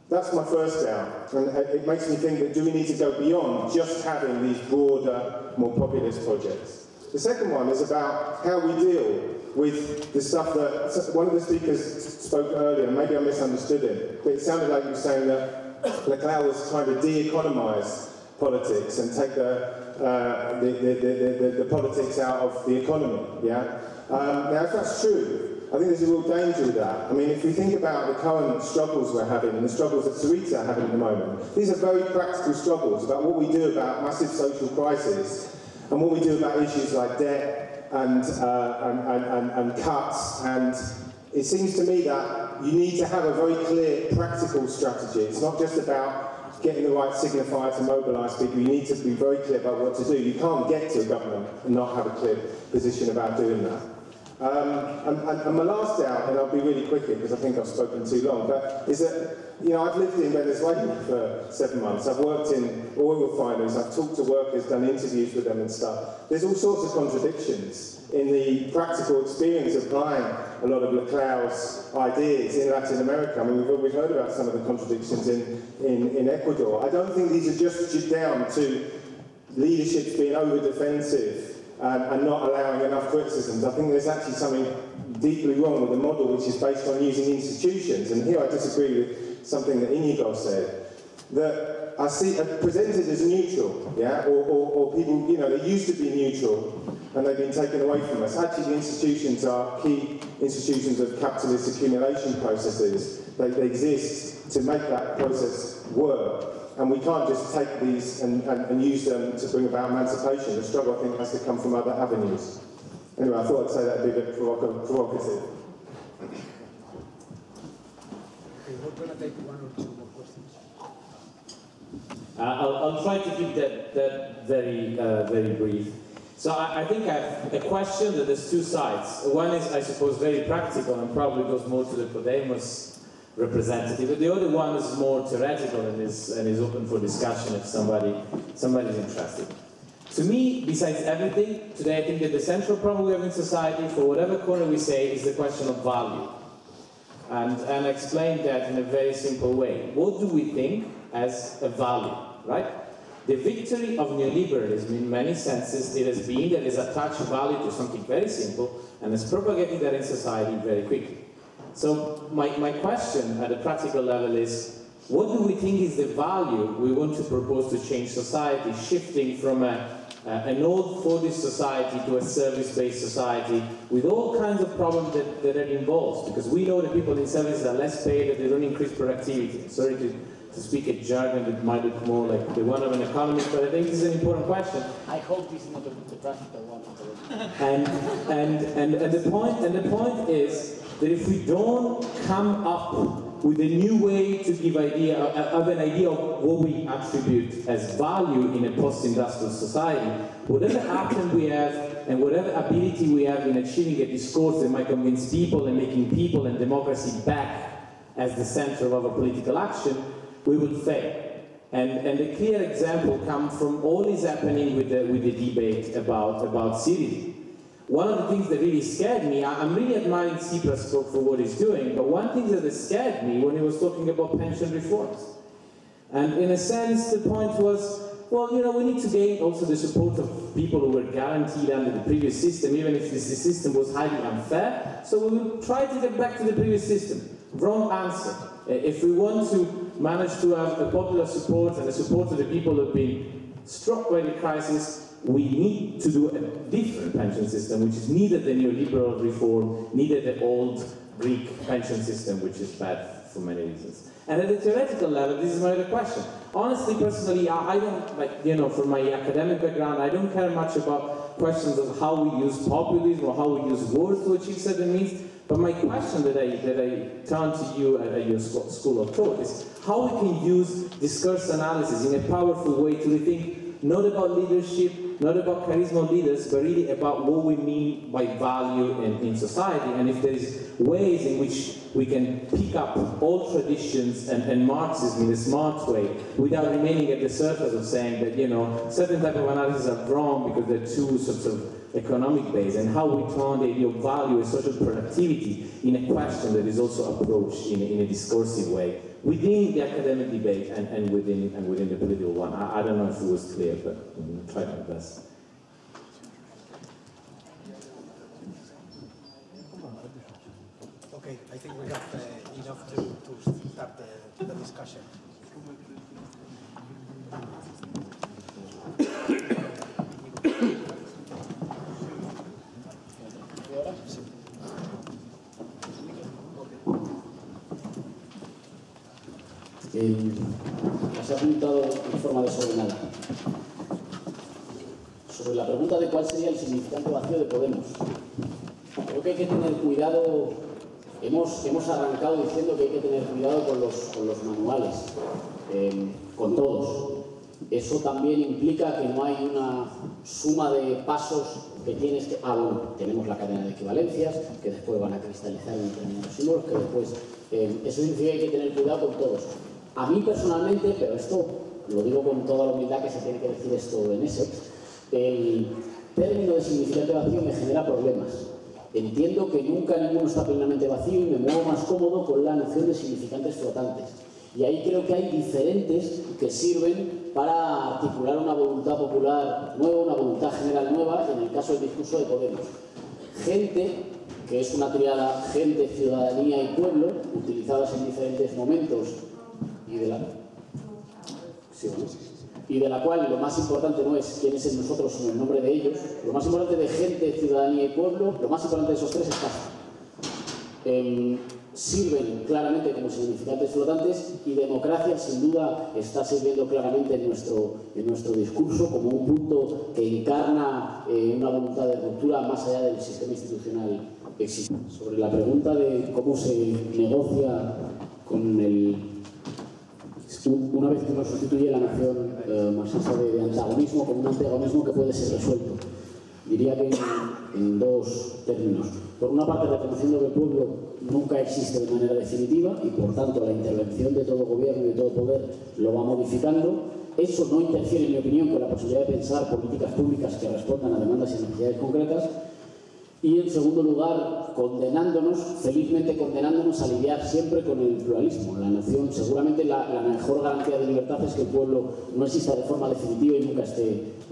That's my first doubt, and it makes me think that do we need to go beyond just having these broader, more populist projects? The second one is about how we deal with the stuff that one of the speakers spoke earlier, and maybe I misunderstood it, but it sounded like he was saying that Laclau was trying to de-economise politics and take the politics out of the economy, yeah? Now, if that's true, I think there's a real danger with that. I mean, if we think about the current struggles we're having and the struggles that Syriza are having at the moment, these are very practical struggles about what we do about massive social crisis and what we do about issues like debt and cuts. And it seems to me that you need to have a very clear practical strategy. It's not just about getting the right signifier to mobilise people. You need to be very clear about what to do. You can't get to a government and not have a clear position about doing that. And my last doubt, and I'll be really quick here because I think I've spoken too long, but is that, you know, I've lived in Venezuela for 7 months. I've worked in oil refineries. I've talked to workers, done interviews with them and stuff. There's all sorts of contradictions in the practical experience of applying a lot of Laclau's ideas in Latin America. I mean, we've heard about some of the contradictions in Ecuador. I don't think these are just down to leaderships being over-defensive and not allowing enough criticisms. I think there's actually something deeply wrong with the model which is based on using institutions. And here I disagree with something that Íñigo said, that I see presented as neutral, yeah, or people, you know, they used to be neutral and they've been taken away from us. Actually, the institutions are key institutions of capitalist accumulation processes. They exist to make that process work. And we can't just take these and use them to bring about emancipation. The struggle, I think, has to come from other avenues. Anyway, I thought I'd say that would be a bit provocative. Okay, we're going to take one or two more questions. I'll try to keep that very brief. So I think I have a question that there's two sides. One is, I suppose, very practical and probably goes more to the Podemos representative. The other one is more theoretical and is open for discussion if somebody's interested. To me, besides everything, today I think that the central problem we have in society, for whatever corner we say, is the question of value. And I explained that in a very simple way. What do we think as a value, right? The victory of neoliberalism, in many senses, it has been that it has attached value to something very simple and has propagated that in society very quickly. So my question at a practical level is, what do we think is the value we want to propose to change society, shifting from an old Fordist society to a service-based society with all kinds of problems that are involved? Because we know that people in services are less paid, that they don't increase productivity. Sorry to speak a jargon that might look more like the one of an economist, but I think this is an important question. I hope this is not the practical one. And the point is that if we don't come up with a new way to give an idea of what we attribute as value in a post-industrial society, whatever action we have and whatever ability we have in achieving a discourse that might convince people and making people and democracy back as the center of our political action, we will fail. And the clear example comes from all is happening with the debate about Syria. One of the things that really scared me, I'm really admiring Tsipras for what he's doing, but one thing that scared me when he was talking about pension reforms. And in a sense, the point was, well, you know, we need to gain also the support of people who were guaranteed under the previous system, even if this system was highly unfair. So we will try to get back to the previous system. Wrong answer. If we want to manage to have a popular support and the support of the people who have been struck by the crisis, we need to do a different pension system, which is neither the neoliberal reform, neither the old Greek pension system, which is bad for many reasons. And at the theoretical level, this is my other question. Honestly, personally, I don't, like, you know, from my academic background, I don't care much about questions of how we use populism or how we use words to achieve certain means. But my question that I turn to you at your school of thought is how we can use discourse analysis in a powerful way to rethink not about leadership, not about charisma leaders, but really about what we mean by value in society, and if there's ways in which we can pick up all traditions and Marxism in a smart way without remaining at the surface of saying that, you know, certain type of analyses are wrong because they're too sort of economic based, and how we turn the idea of value and social productivity in a question that is also approached in a discursive way within the academic debate and within the political one. I don't know if it was clear, but I tried my best. Okay, I think we have enough to start the discussion. Se ha preguntado en forma desordenada sobre la pregunta de cuál sería el significante vacío de Podemos. Creo que hay que tener cuidado. Hemos arrancado diciendo que hay que tener cuidado con los manuales, con todos. Eso también implica que no hay una suma de pasos que tienes que... bueno, tenemos la cadena de equivalencias, que después van a cristalizar en determinados símbolos, que después... eso significa que hay que tener cuidado con todos. A mí personalmente, pero esto lo digo con toda la humildad que se tiene que decir esto en Essex, el término de significante vacío me genera problemas. Entiendo que nunca ninguno está plenamente vacío y me muevo más cómodo con la noción de significantes flotantes. Y ahí creo que hay diferentes que sirven para articular una voluntad popular nueva, una voluntad general nueva, en el caso del discurso de Podemos. Gente, que es una triada gente, ciudadanía y pueblo, utilizadas en diferentes momentos y de la cual lo más importante no es quién es el nosotros, sino el nombre de ellos. Lo más importante de gente, ciudadanía y pueblo, lo más importante de esos tres es casa. Sirven claramente como significantes flotantes, y democracia sin duda está sirviendo claramente en nuestro discurso como un punto que encarna una voluntad de ruptura más allá del sistema institucional existente. Sobre la pregunta de cómo se negocia con una vez que uno sustituye la noción marxista de antagonismo con un antagonismo que puede ser resuelto. Diría que en dos términos. Por una parte, reconociendo que el pueblo nunca existe de manera definitiva y por tanto la intervención de todo gobierno y de todo poder lo va modificando, eso no interfiere, en mi opinión, con la posibilidad de pensar políticas públicas que respondan a demandas y necesidades concretas. Y, en segundo lugar, felizmente condenándonos a lidiar siempre con el pluralismo. La noción, seguramente la mejor garantía de libertad es que el pueblo no exista de forma definitiva y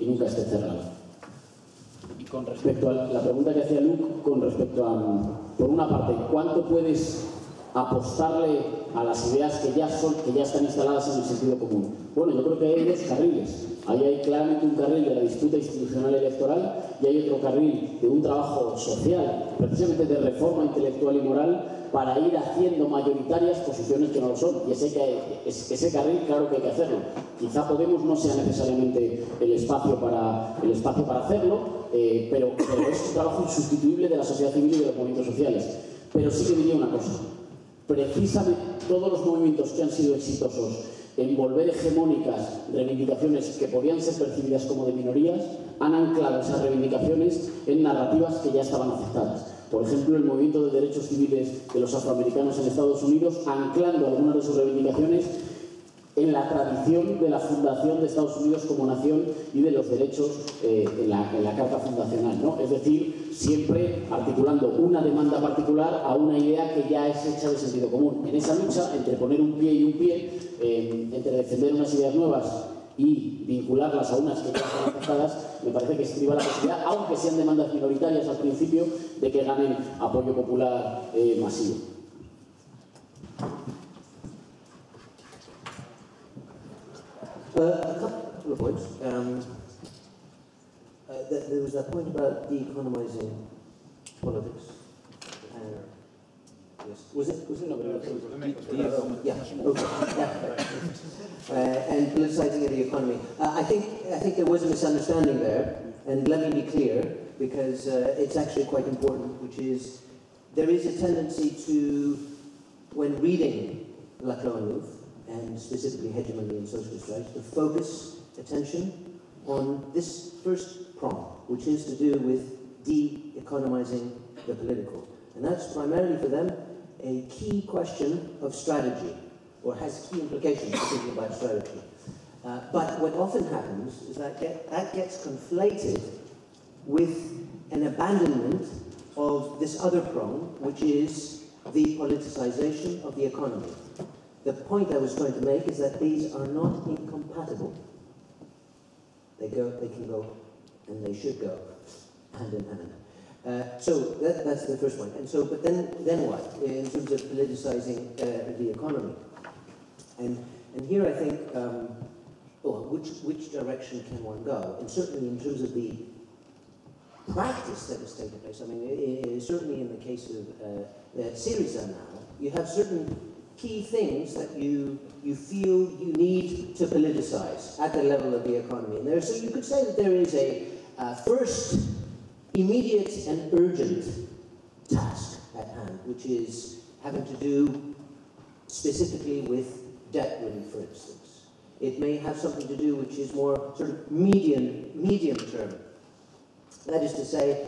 nunca esté cerrado. Y con respecto a la pregunta que hacía Luke, con respecto a, por una parte, ¿cuánto puedes apostarle a las ideas que ya están instaladas en el sentido común? Bueno, yo creo que hay dos carriles. Ahí hay claramente un carril de la disputa institucional electoral y hay otro carril de un trabajo social, precisamente de reforma intelectual y moral, para ir haciendo mayoritarias posiciones que no lo son. Y ese carril, claro que hay que hacerlo. Quizá Podemos no sea necesariamente el espacio para hacerlo, pero es un trabajo insustituible de la sociedad civil y de los movimientos sociales. Pero sí que diría una cosa. Precisamente todos los movimientos que han sido exitosos en volver hegemónicas reivindicaciones que podían ser percibidas como de minorías, han anclado esas reivindicaciones en narrativas que ya estaban aceptadas. Por ejemplo, el movimiento de derechos civiles de los afroamericanos en Estados Unidos, anclando algunas de sus reivindicaciones en la tradición de la fundación de Estados Unidos como nación y de los derechos en la Carta Fundacional, ¿no? Es decir, siempre articulando una demanda particular a una idea que ya es hecha de sentido común. En esa lucha, entre poner un pie y un pie, entre defender unas ideas nuevas y vincularlas a unas que ya están aceptadas, me parece que estriba la posibilidad, aunque sean demandas minoritarias al principio, de que ganen apoyo popular masivo. A couple of points. There was that point about de-economizing politics. Yes. Was it? Yeah. Okay. Yeah. And politicizing the economy. I think there was a misunderstanding there, and let me be clear, because it's actually quite important, which is there is a tendency to, when reading Laclau and specifically hegemony and socialist rights, to focus attention on this first prong, which is to do with de-economizing the political. And that's primarily for them a key question of strategy, or has key implications for thinking about strategy. But what often happens is that that gets conflated with an abandonment of this other prong, which is the politicization of the economy. The point I was trying to make is that these are not incompatible. They can go, and they should go hand in hand. So that's the first point. And so, but then what in terms of politicizing the economy? And here I think, which direction can one go? And certainly in terms of the practice that has taken place. I mean, certainly in the case of Syriza now, you have certain key things that you feel you need to politicize at the level of the economy. And so you could say that there is a first immediate and urgent task at hand, which is having to do specifically with debt relief, for instance. It may have something to do which is more sort of medium term. That is to say,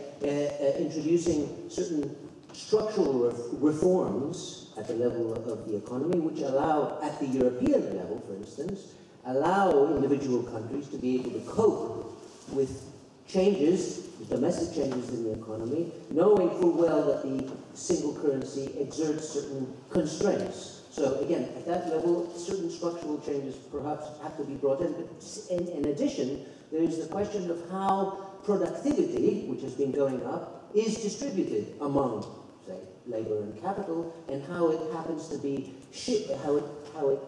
introducing certain structural reforms at the level of the economy, which allow, at the European level, for instance, allow individual countries to be able to cope with changes, domestic changes in the economy, knowing full well that the single currency exerts certain constraints. So again, at that level, certain structural changes perhaps have to be brought in. But in addition, there is the question of how productivity, which has been going up, is distributed among, say, labor and capital, and how it happens to be how it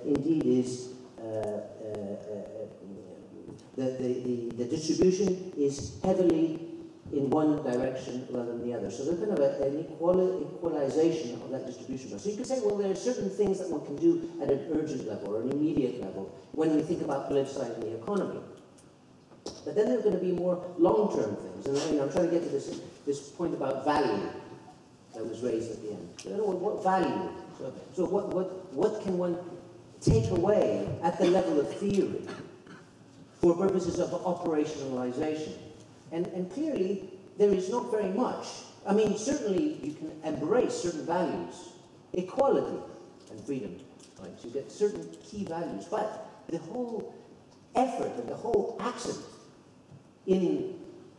indeed is the distribution is heavily in one direction rather than the other. So there's kind of an equalization of that distribution. So you could say, well, there are certain things that one can do at an urgent level or an immediate level when we think about politicizing the economy. But then there are going to be more long-term things. And I'm trying to get to this point about value that was raised at the end. So, what value? So what can one take away at the level of theory for purposes of operationalization? And clearly, there is not very much. I mean, certainly you can embrace certain values, equality and freedom, right? So you get certain key values, but the whole effort and the whole accent in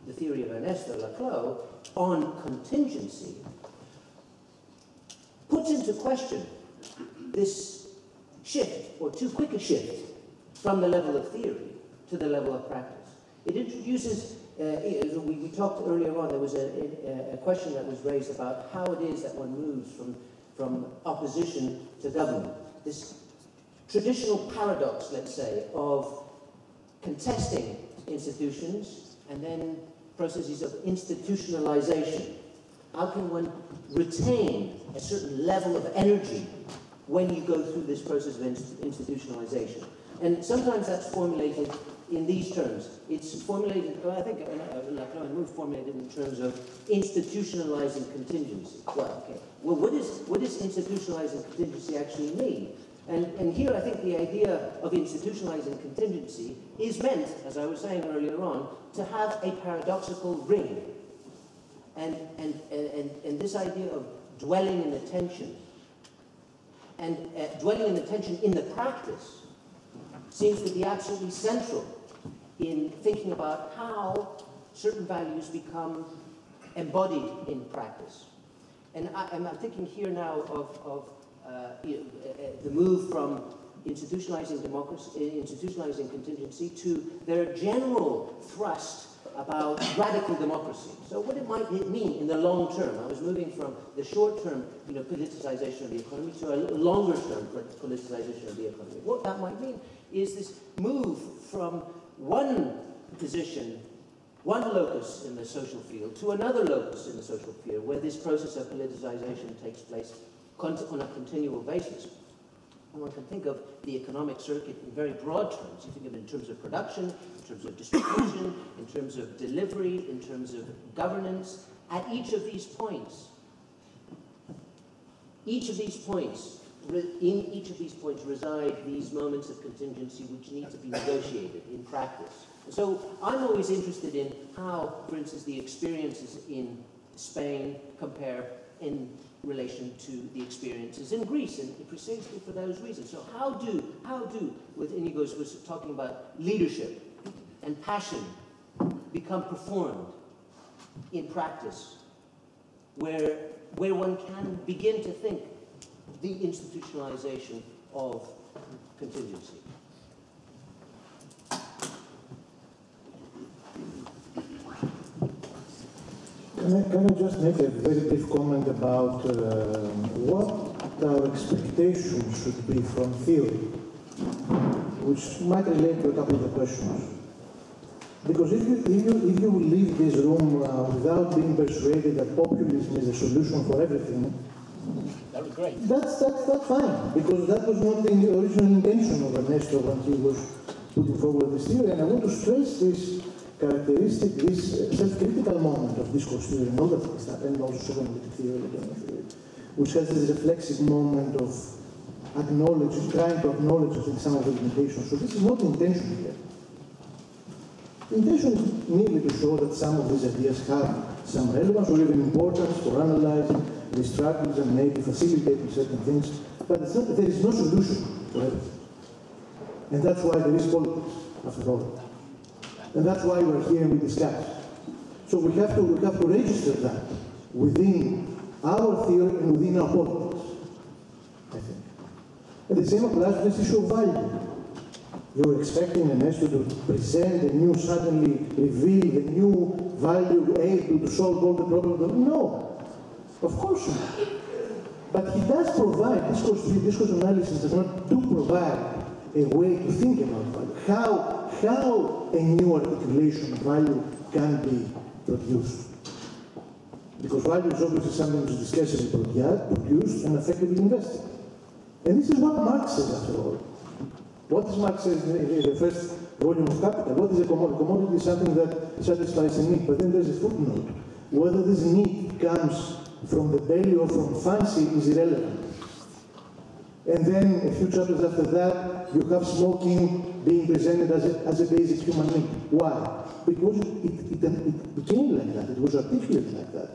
the theory of Ernesto Laclau on contingency puts into question this shift, or too quick a shift, from the level of theory to the level of practice. It introduces, we talked earlier on, there was a question that was raised about how it is that one moves from opposition to government. This traditional paradox, let's say, of contesting institutions and then processes of institutionalization. How can one retain a certain level of energy when you go through this process of institutionalization? And sometimes that's formulated in these terms. It's formulated, I think Laclau formulated in terms of institutionalizing contingency. Well, okay. Well, what does institutionalizing contingency actually mean? And here I think the idea of institutionalizing contingency is meant, as I was saying earlier on, to have a paradoxical ring. And this idea of dwelling in the tension, and dwelling in the tension in the practice, seems to be absolutely central in thinking about how certain values become embodied in practice. And I'm thinking here now of the move from institutionalizing democracy, institutionalizing contingency, to their general thrust about radical democracy. So what it might mean in the long term. I was moving from the short term, politicization of the economy to a longer term politicization of the economy. What that might mean is this move from one position, one locus in the social field, to another locus in the social field, where this process of politicization takes place on a continual basis. And one can think of the economic circuit in very broad terms. You think of it in terms of production, in terms of distribution, in terms of delivery, in terms of governance. At each of these points, in each of these points reside these moments of contingency which need to be negotiated in practice. And so I'm always interested in how, for instance, the experiences in Spain compare in relation to the experiences in Greece, and precisely for those reasons. So how do, with Íñigo was talking about leadership and passion, become performed in practice, where one can begin to think the institutionalization of contingency? Can I just make a very brief comment about what our expectations should be from theory, which might relate to a couple of the questions. Because if you leave this room without being persuaded that populism is a solution for everything, that would be great. That's fine, because that was not the original intention of Ernesto when he was putting forward this theory. And I want to stress this characteristic, this self-critical moment of discourse theory and all the things that, and also psychoanalytic theory, which has this reflexive moment of acknowledging, trying to acknowledge, I think, some of the limitations. So this is not the intention here. The intention is merely to show that some of these ideas have some relevance or even importance for analyzing these struggles and maybe facilitating certain things, but it's not, there is no solution for everything. And that's why there is politics, after all. And that's why we're here and we discuss. So we have to register that within our theory and within our politics, I think. And the same applies to this issue of value. You're expecting Ernesto to present a new, suddenly reveal a new value aid to solve all the problems. No, of course not. But he does provide, discourse analysis does not provide a way to think about value. How a new articulation of value can be produced. Because value is obviously something which is discussively produced and effectively invested. And this is what Marx says, after all. What does Marx say in the first volume of Capital? What is a commodity? Commodity is something that satisfies a need, but then there's a footnote. Whether this need comes from the belly or from fancy is irrelevant. And then a few chapters after that, you have smoking being presented as a basic human need. Why? Because it became like that, it was articulated like that,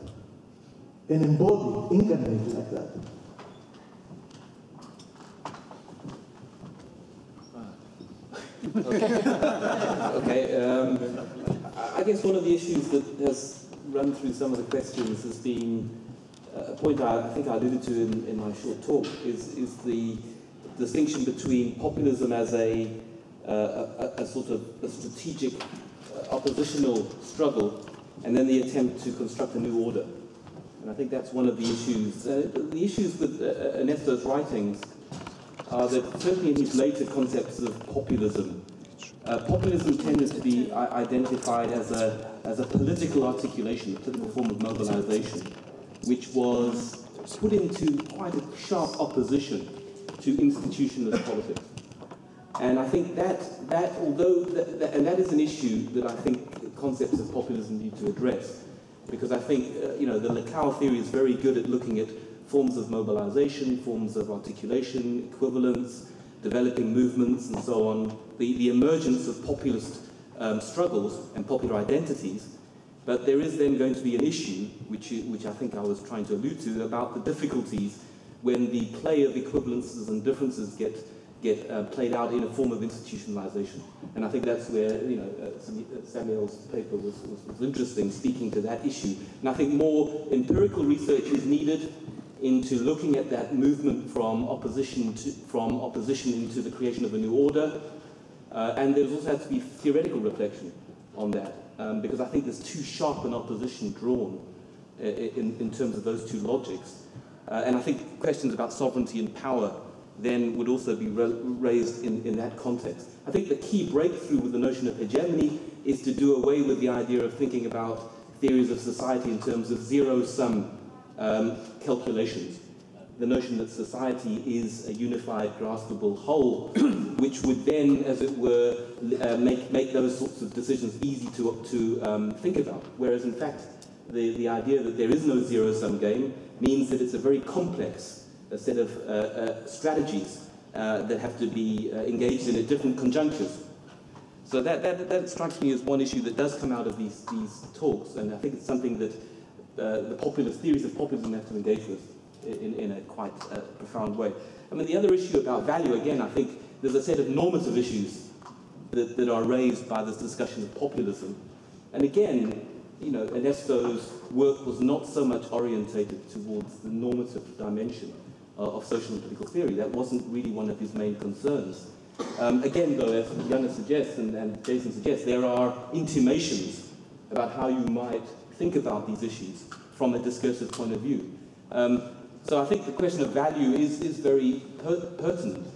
and embodied, incarnated like that. Okay. I guess one of the issues that has run through some of the questions has been a point I think I alluded to in my short talk is the distinction between populism as a sort of a strategic oppositional struggle and then the attempt to construct a new order. And I think that's one of the issues. The issues with Ernesto's writings are that certainly in his later concepts of populism, populism tended to be identified as a political articulation, a political form of mobilization, which was put into quite a sharp opposition to institutionalist politics. And I think that is an issue that I think concepts of populism need to address, because I think the Laclau theory is very good at looking at forms of mobilization, forms of articulation, equivalence, developing movements, and so on, the emergence of populist struggles and popular identities. But there is then going to be an issue, which I think I was trying to allude to, about the difficulties when the play of equivalences and differences get played out in a form of institutionalization. And I think that's where Samuel's paper was interesting, speaking to that issue. And I think more empirical research is needed into looking at that movement from opposition into the creation of a new order. And there's also has to be theoretical reflection on that. Because I think there's too sharp an opposition drawn in terms of those two logics. And I think questions about sovereignty and power then would also be raised in that context. I think the key breakthrough with the notion of hegemony is to do away with the idea of thinking about theories of society in terms of zero-sum calculations. The notion that society is a unified, graspable whole, which would then, as it were, make those sorts of decisions easy to think about. Whereas, in fact, the idea that there is no zero-sum game means that it's a very complex set of strategies that have to be engaged in at different conjunctures. So that strikes me as one issue that does come out of these talks, and I think it's something that the populist theories of populism have to engage with in a quite profound way. I mean, the other issue about value, again, I think there's a set of normative issues that are raised by this discussion of populism. And again, Ernesto's work was not so much orientated towards the normative dimension of social and political theory. That wasn't really one of his main concerns. Again, though, as Yana suggests and Jason suggests, there are intimations about how you might think about these issues from a discursive point of view. So I think the question of value is very pertinent.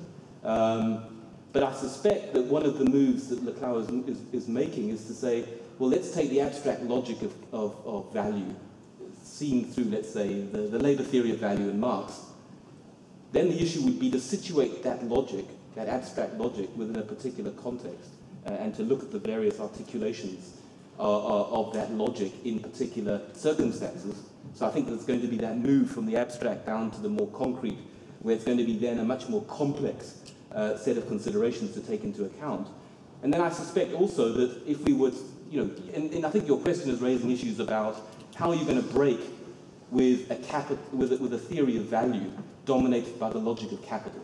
But I suspect that one of the moves that Laclau is making is to say, well, let's take the abstract logic of value, seen through, let's say, the labor theory of value in Marx. Then the issue would be to situate that logic, that abstract logic, within a particular context, and to look at the various articulations of that logic in particular circumstances. So I think there's going to be that move from the abstract down to the more concrete, where it's going to be then a much more complex set of considerations to take into account. And then I suspect also that if we would, and I think your question is raising issues about how are you going to break with a theory of value dominated by the logic of capital.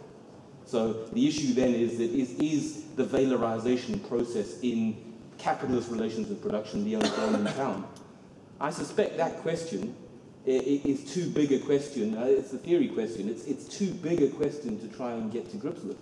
So the issue then is that is the valorization process in capitalist relations of production the only game in town? I suspect that question is too big a question. It's a theory question. It's too big a question to try and get to grips with.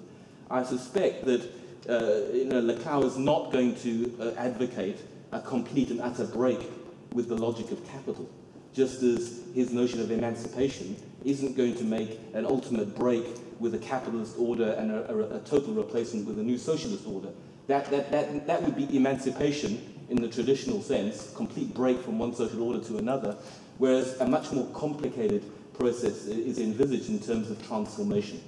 I suspect that Laclau is not going to advocate a complete and utter break with the logic of capital, just as his notion of emancipation isn't going to make an ultimate break with a capitalist order and a total replacement with a new socialist order. That would be emancipation in the traditional sense, complete break from one social order to another, whereas a much more complicated process is envisaged in terms of transformation.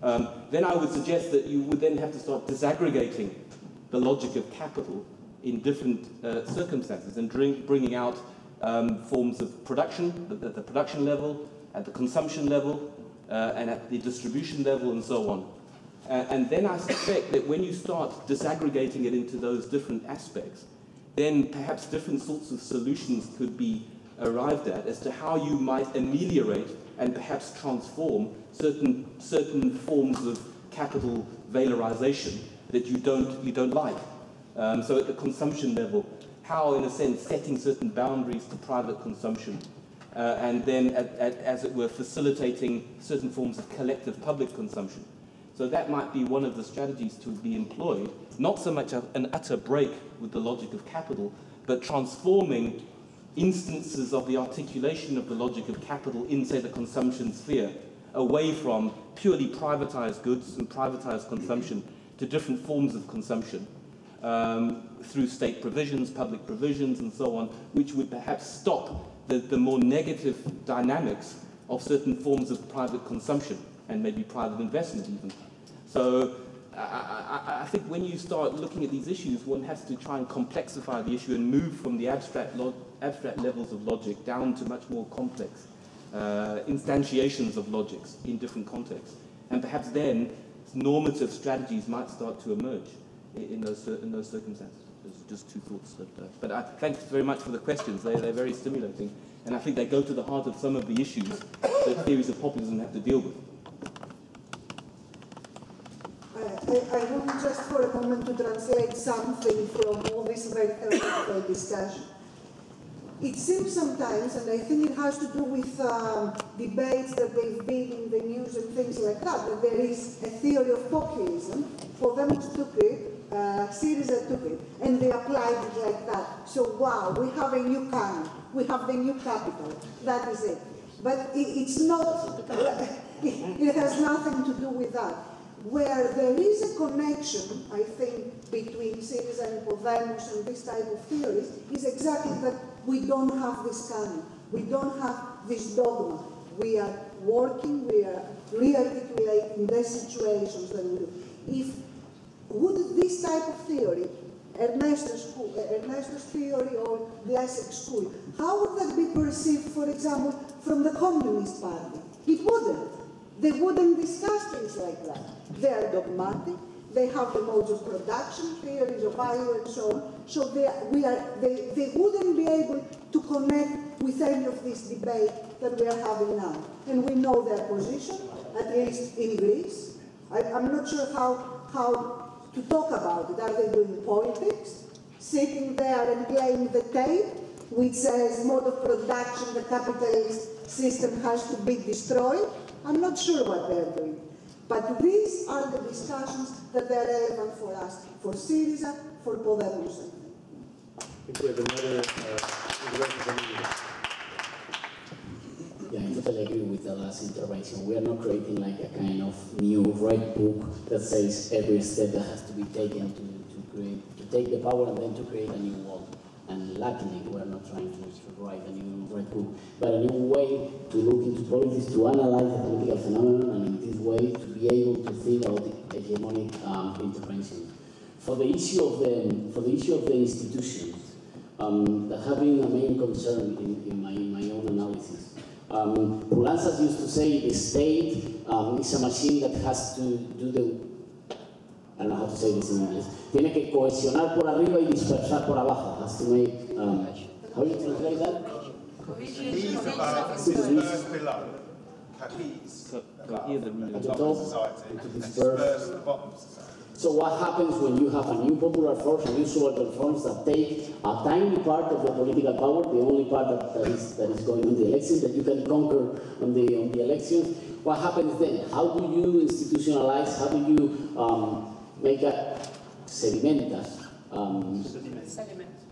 Then I would suggest that you would then have to start disaggregating the logic of capital in different circumstances and bringing out forms of production at the production level, at the consumption level, and at the distribution level, and so on. And then I suspect that when you start disaggregating it into those different aspects, then perhaps different sorts of solutions could be arrived at as to how you might ameliorate and perhaps transform certain forms of capital valorization that you don't like. So at the consumption level, how, in a sense, setting certain boundaries to private consumption, and then, as it were, facilitating certain forms of collective public consumption. So that might be one of the strategies to be employed, not so much an utter break with the logic of capital, but transforming instances of the articulation of the logic of capital in, say, the consumption sphere, away from purely privatized goods and privatized consumption to different forms of consumption, through state provisions, public provisions, and so on, which would perhaps stop the more negative dynamics of certain forms of private consumption and maybe private investment even. So I think when you start looking at these issues, one has to try and complexify the issue and move from the abstract levels of logic down to much more complex instantiations of logics in different contexts. And perhaps then normative strategies might start to emerge in those circumstances. There's just two thoughts. But thanks very much for the questions. They're very stimulating. And I think they go to the heart of some of the issues that theories of populism have to deal with. I want just for a moment to translate something from all this very theoretical discussion. It seems sometimes, and I think it has to do with debates that they've been in the news and things like that there is a theory of populism. Podemos took it, Syriza took it, and they applied it like that. So wow, we have a new canon, we have the new capital, that is it. But it's not, it has nothing to do with that. Where there is a connection, I think, between Syriza and Podemos and this type of theories, is exactly that we don't have this canon, we don't have this dogma. We are working, we are re-articulating the situations that we do. If would this type of theory, Ernesto's theory or the Essex school, how would that be perceived, for example, from the Communist Party? It wouldn't. They wouldn't discuss things like that. They are dogmatic, they have the modes of production, theories of value and so on, so they wouldn't be able to connect with any of this debate that we are having now. And we know their position, at least in Greece. I'm not sure how to talk about it. Are they doing politics? Sitting there and playing the tape, which says mode of production, the capitalist system has to be destroyed? I'm not sure what they're doing. But these are the discussions that are relevant for us, for Syriza, for Podemos. I think we have another Yeah, I totally agree with the last intervention. We are not creating like a kind of new red book that says every step that has to be taken to take the power and then to create a new world. And luckily, we are not trying to write a new red book, but a new way to look into politics, to analyze the political phenomenon, and in this way to be able to think about the hegemonic intervention. For the issue of the institutions, that have been a main concern in my own analysis. Pulanzas used to say the state is a machine that has to do the, I don't know how to say this in English, tiene que cohesionar por arriba y dispersar por abajo, has to make, how do you translate that? He's about disperse below, cohese at the top of society, and disperse at the bottom of society. So what happens when you have a new popular force, a new subaltern force that take a tiny part of the political power, the only part that is going on the elections, that you can conquer on the elections? What happens then? How do you institutionalize? How do you make a sediment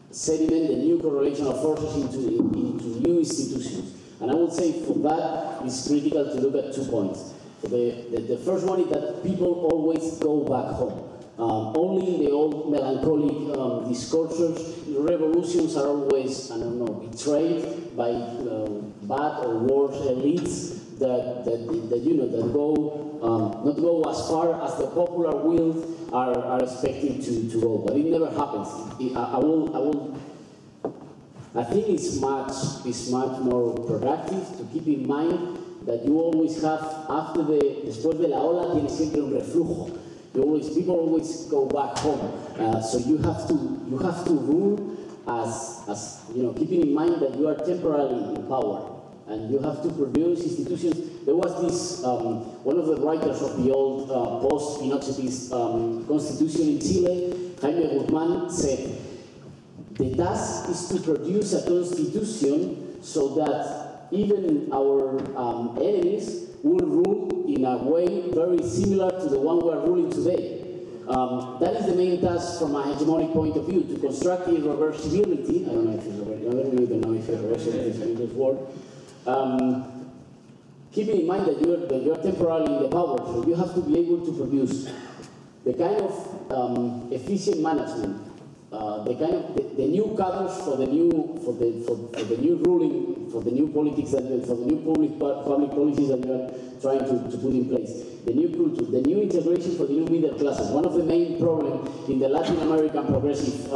the new correlation of forces into new institutions? And I would say for that it's critical to look at 2 points. The first one is that people always go back home. Only in the old melancholic discourses, revolutions are always, I don't know, betrayed by bad or worse elites that go not go as far as the popular will are expecting to go. But it never happens. I think it's much more productive to keep in mind that you always have, después de la ola, tienes siempre un reflujo. People always go back home. So you have to rule as keeping in mind that you are temporarily in power. And you have to produce institutions. There was this, one of the writers of the old post-Pinochetist constitution in Chile, Jaime Guzmán, said, the task is to produce a constitution so that even our enemies will rule in a way very similar to the one we are ruling today. That is the main task from a hegemonic point of view, to construct irreversibility. I don't know if it's I don't even know if irreversibility is an English word. Keeping in mind that you're temporarily in the power, so you have to be able to produce the kind of efficient management, the new cadres for the new ruling, for the new politics for the new public policies that you are trying to put in place. The new culture, the new integration for the new middle classes. One of the main problems in the Latin American progressive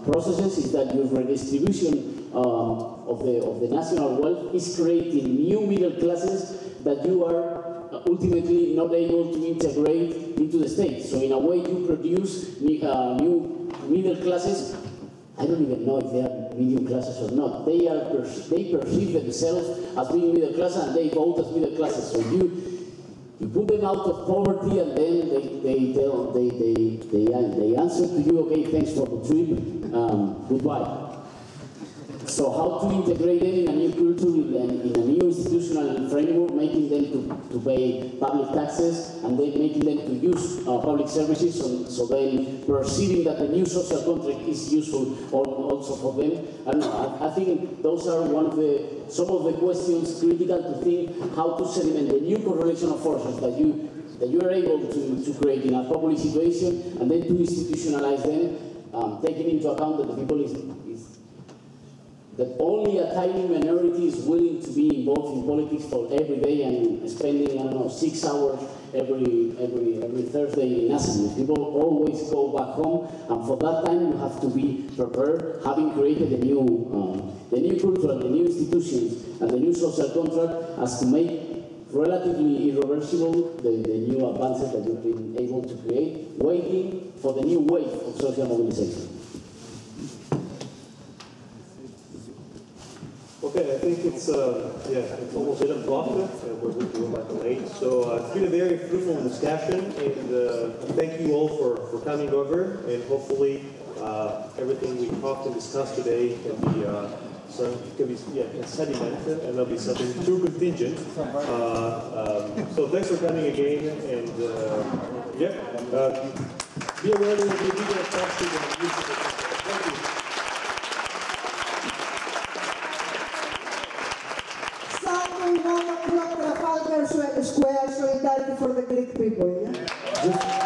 processes is that your redistribution of the national wealth is creating new middle classes that you are ultimately not able to integrate into the state. So in a way you produce new middle classes. I don't even know if they are medium classes or not. They perceive themselves as being middle class and they vote as middle classes. So you put them out of poverty and then they answer to you, okay, thanks for the trip, goodbye. So how to integrate them in a new culture, in a new institutional framework, making them to pay public taxes and then making them to use public services, so then perceiving that the new social contract is useful also for them. I don't know, I think those are some of the questions critical to think how to sediment the new correlation of forces that you are able to create in a populist situation and then to institutionalize them, taking into account that the people that only a tiny minority is willing to be involved in politics for every day and spending, I don't know, 6 hours every Thursday in assembly. People always go back home, and for that time you have to be prepared, having created the new culture, the new institutions, and the new social contract, as to make relatively irreversible the new advances that you've been able to create, waiting for the new wave of social mobilization. Okay, I think it's almost 8 o'clock. We're doing like late, so it's been a very fruitful discussion, and thank you all for coming over. And hopefully, everything we talked and discussed today can be sedimented, and there'll be something too contingent. So thanks for coming again, and be aware that we'll be doing a talk to the music. Thank you. Trafalgar Square solidarity for the Greek people, yeah?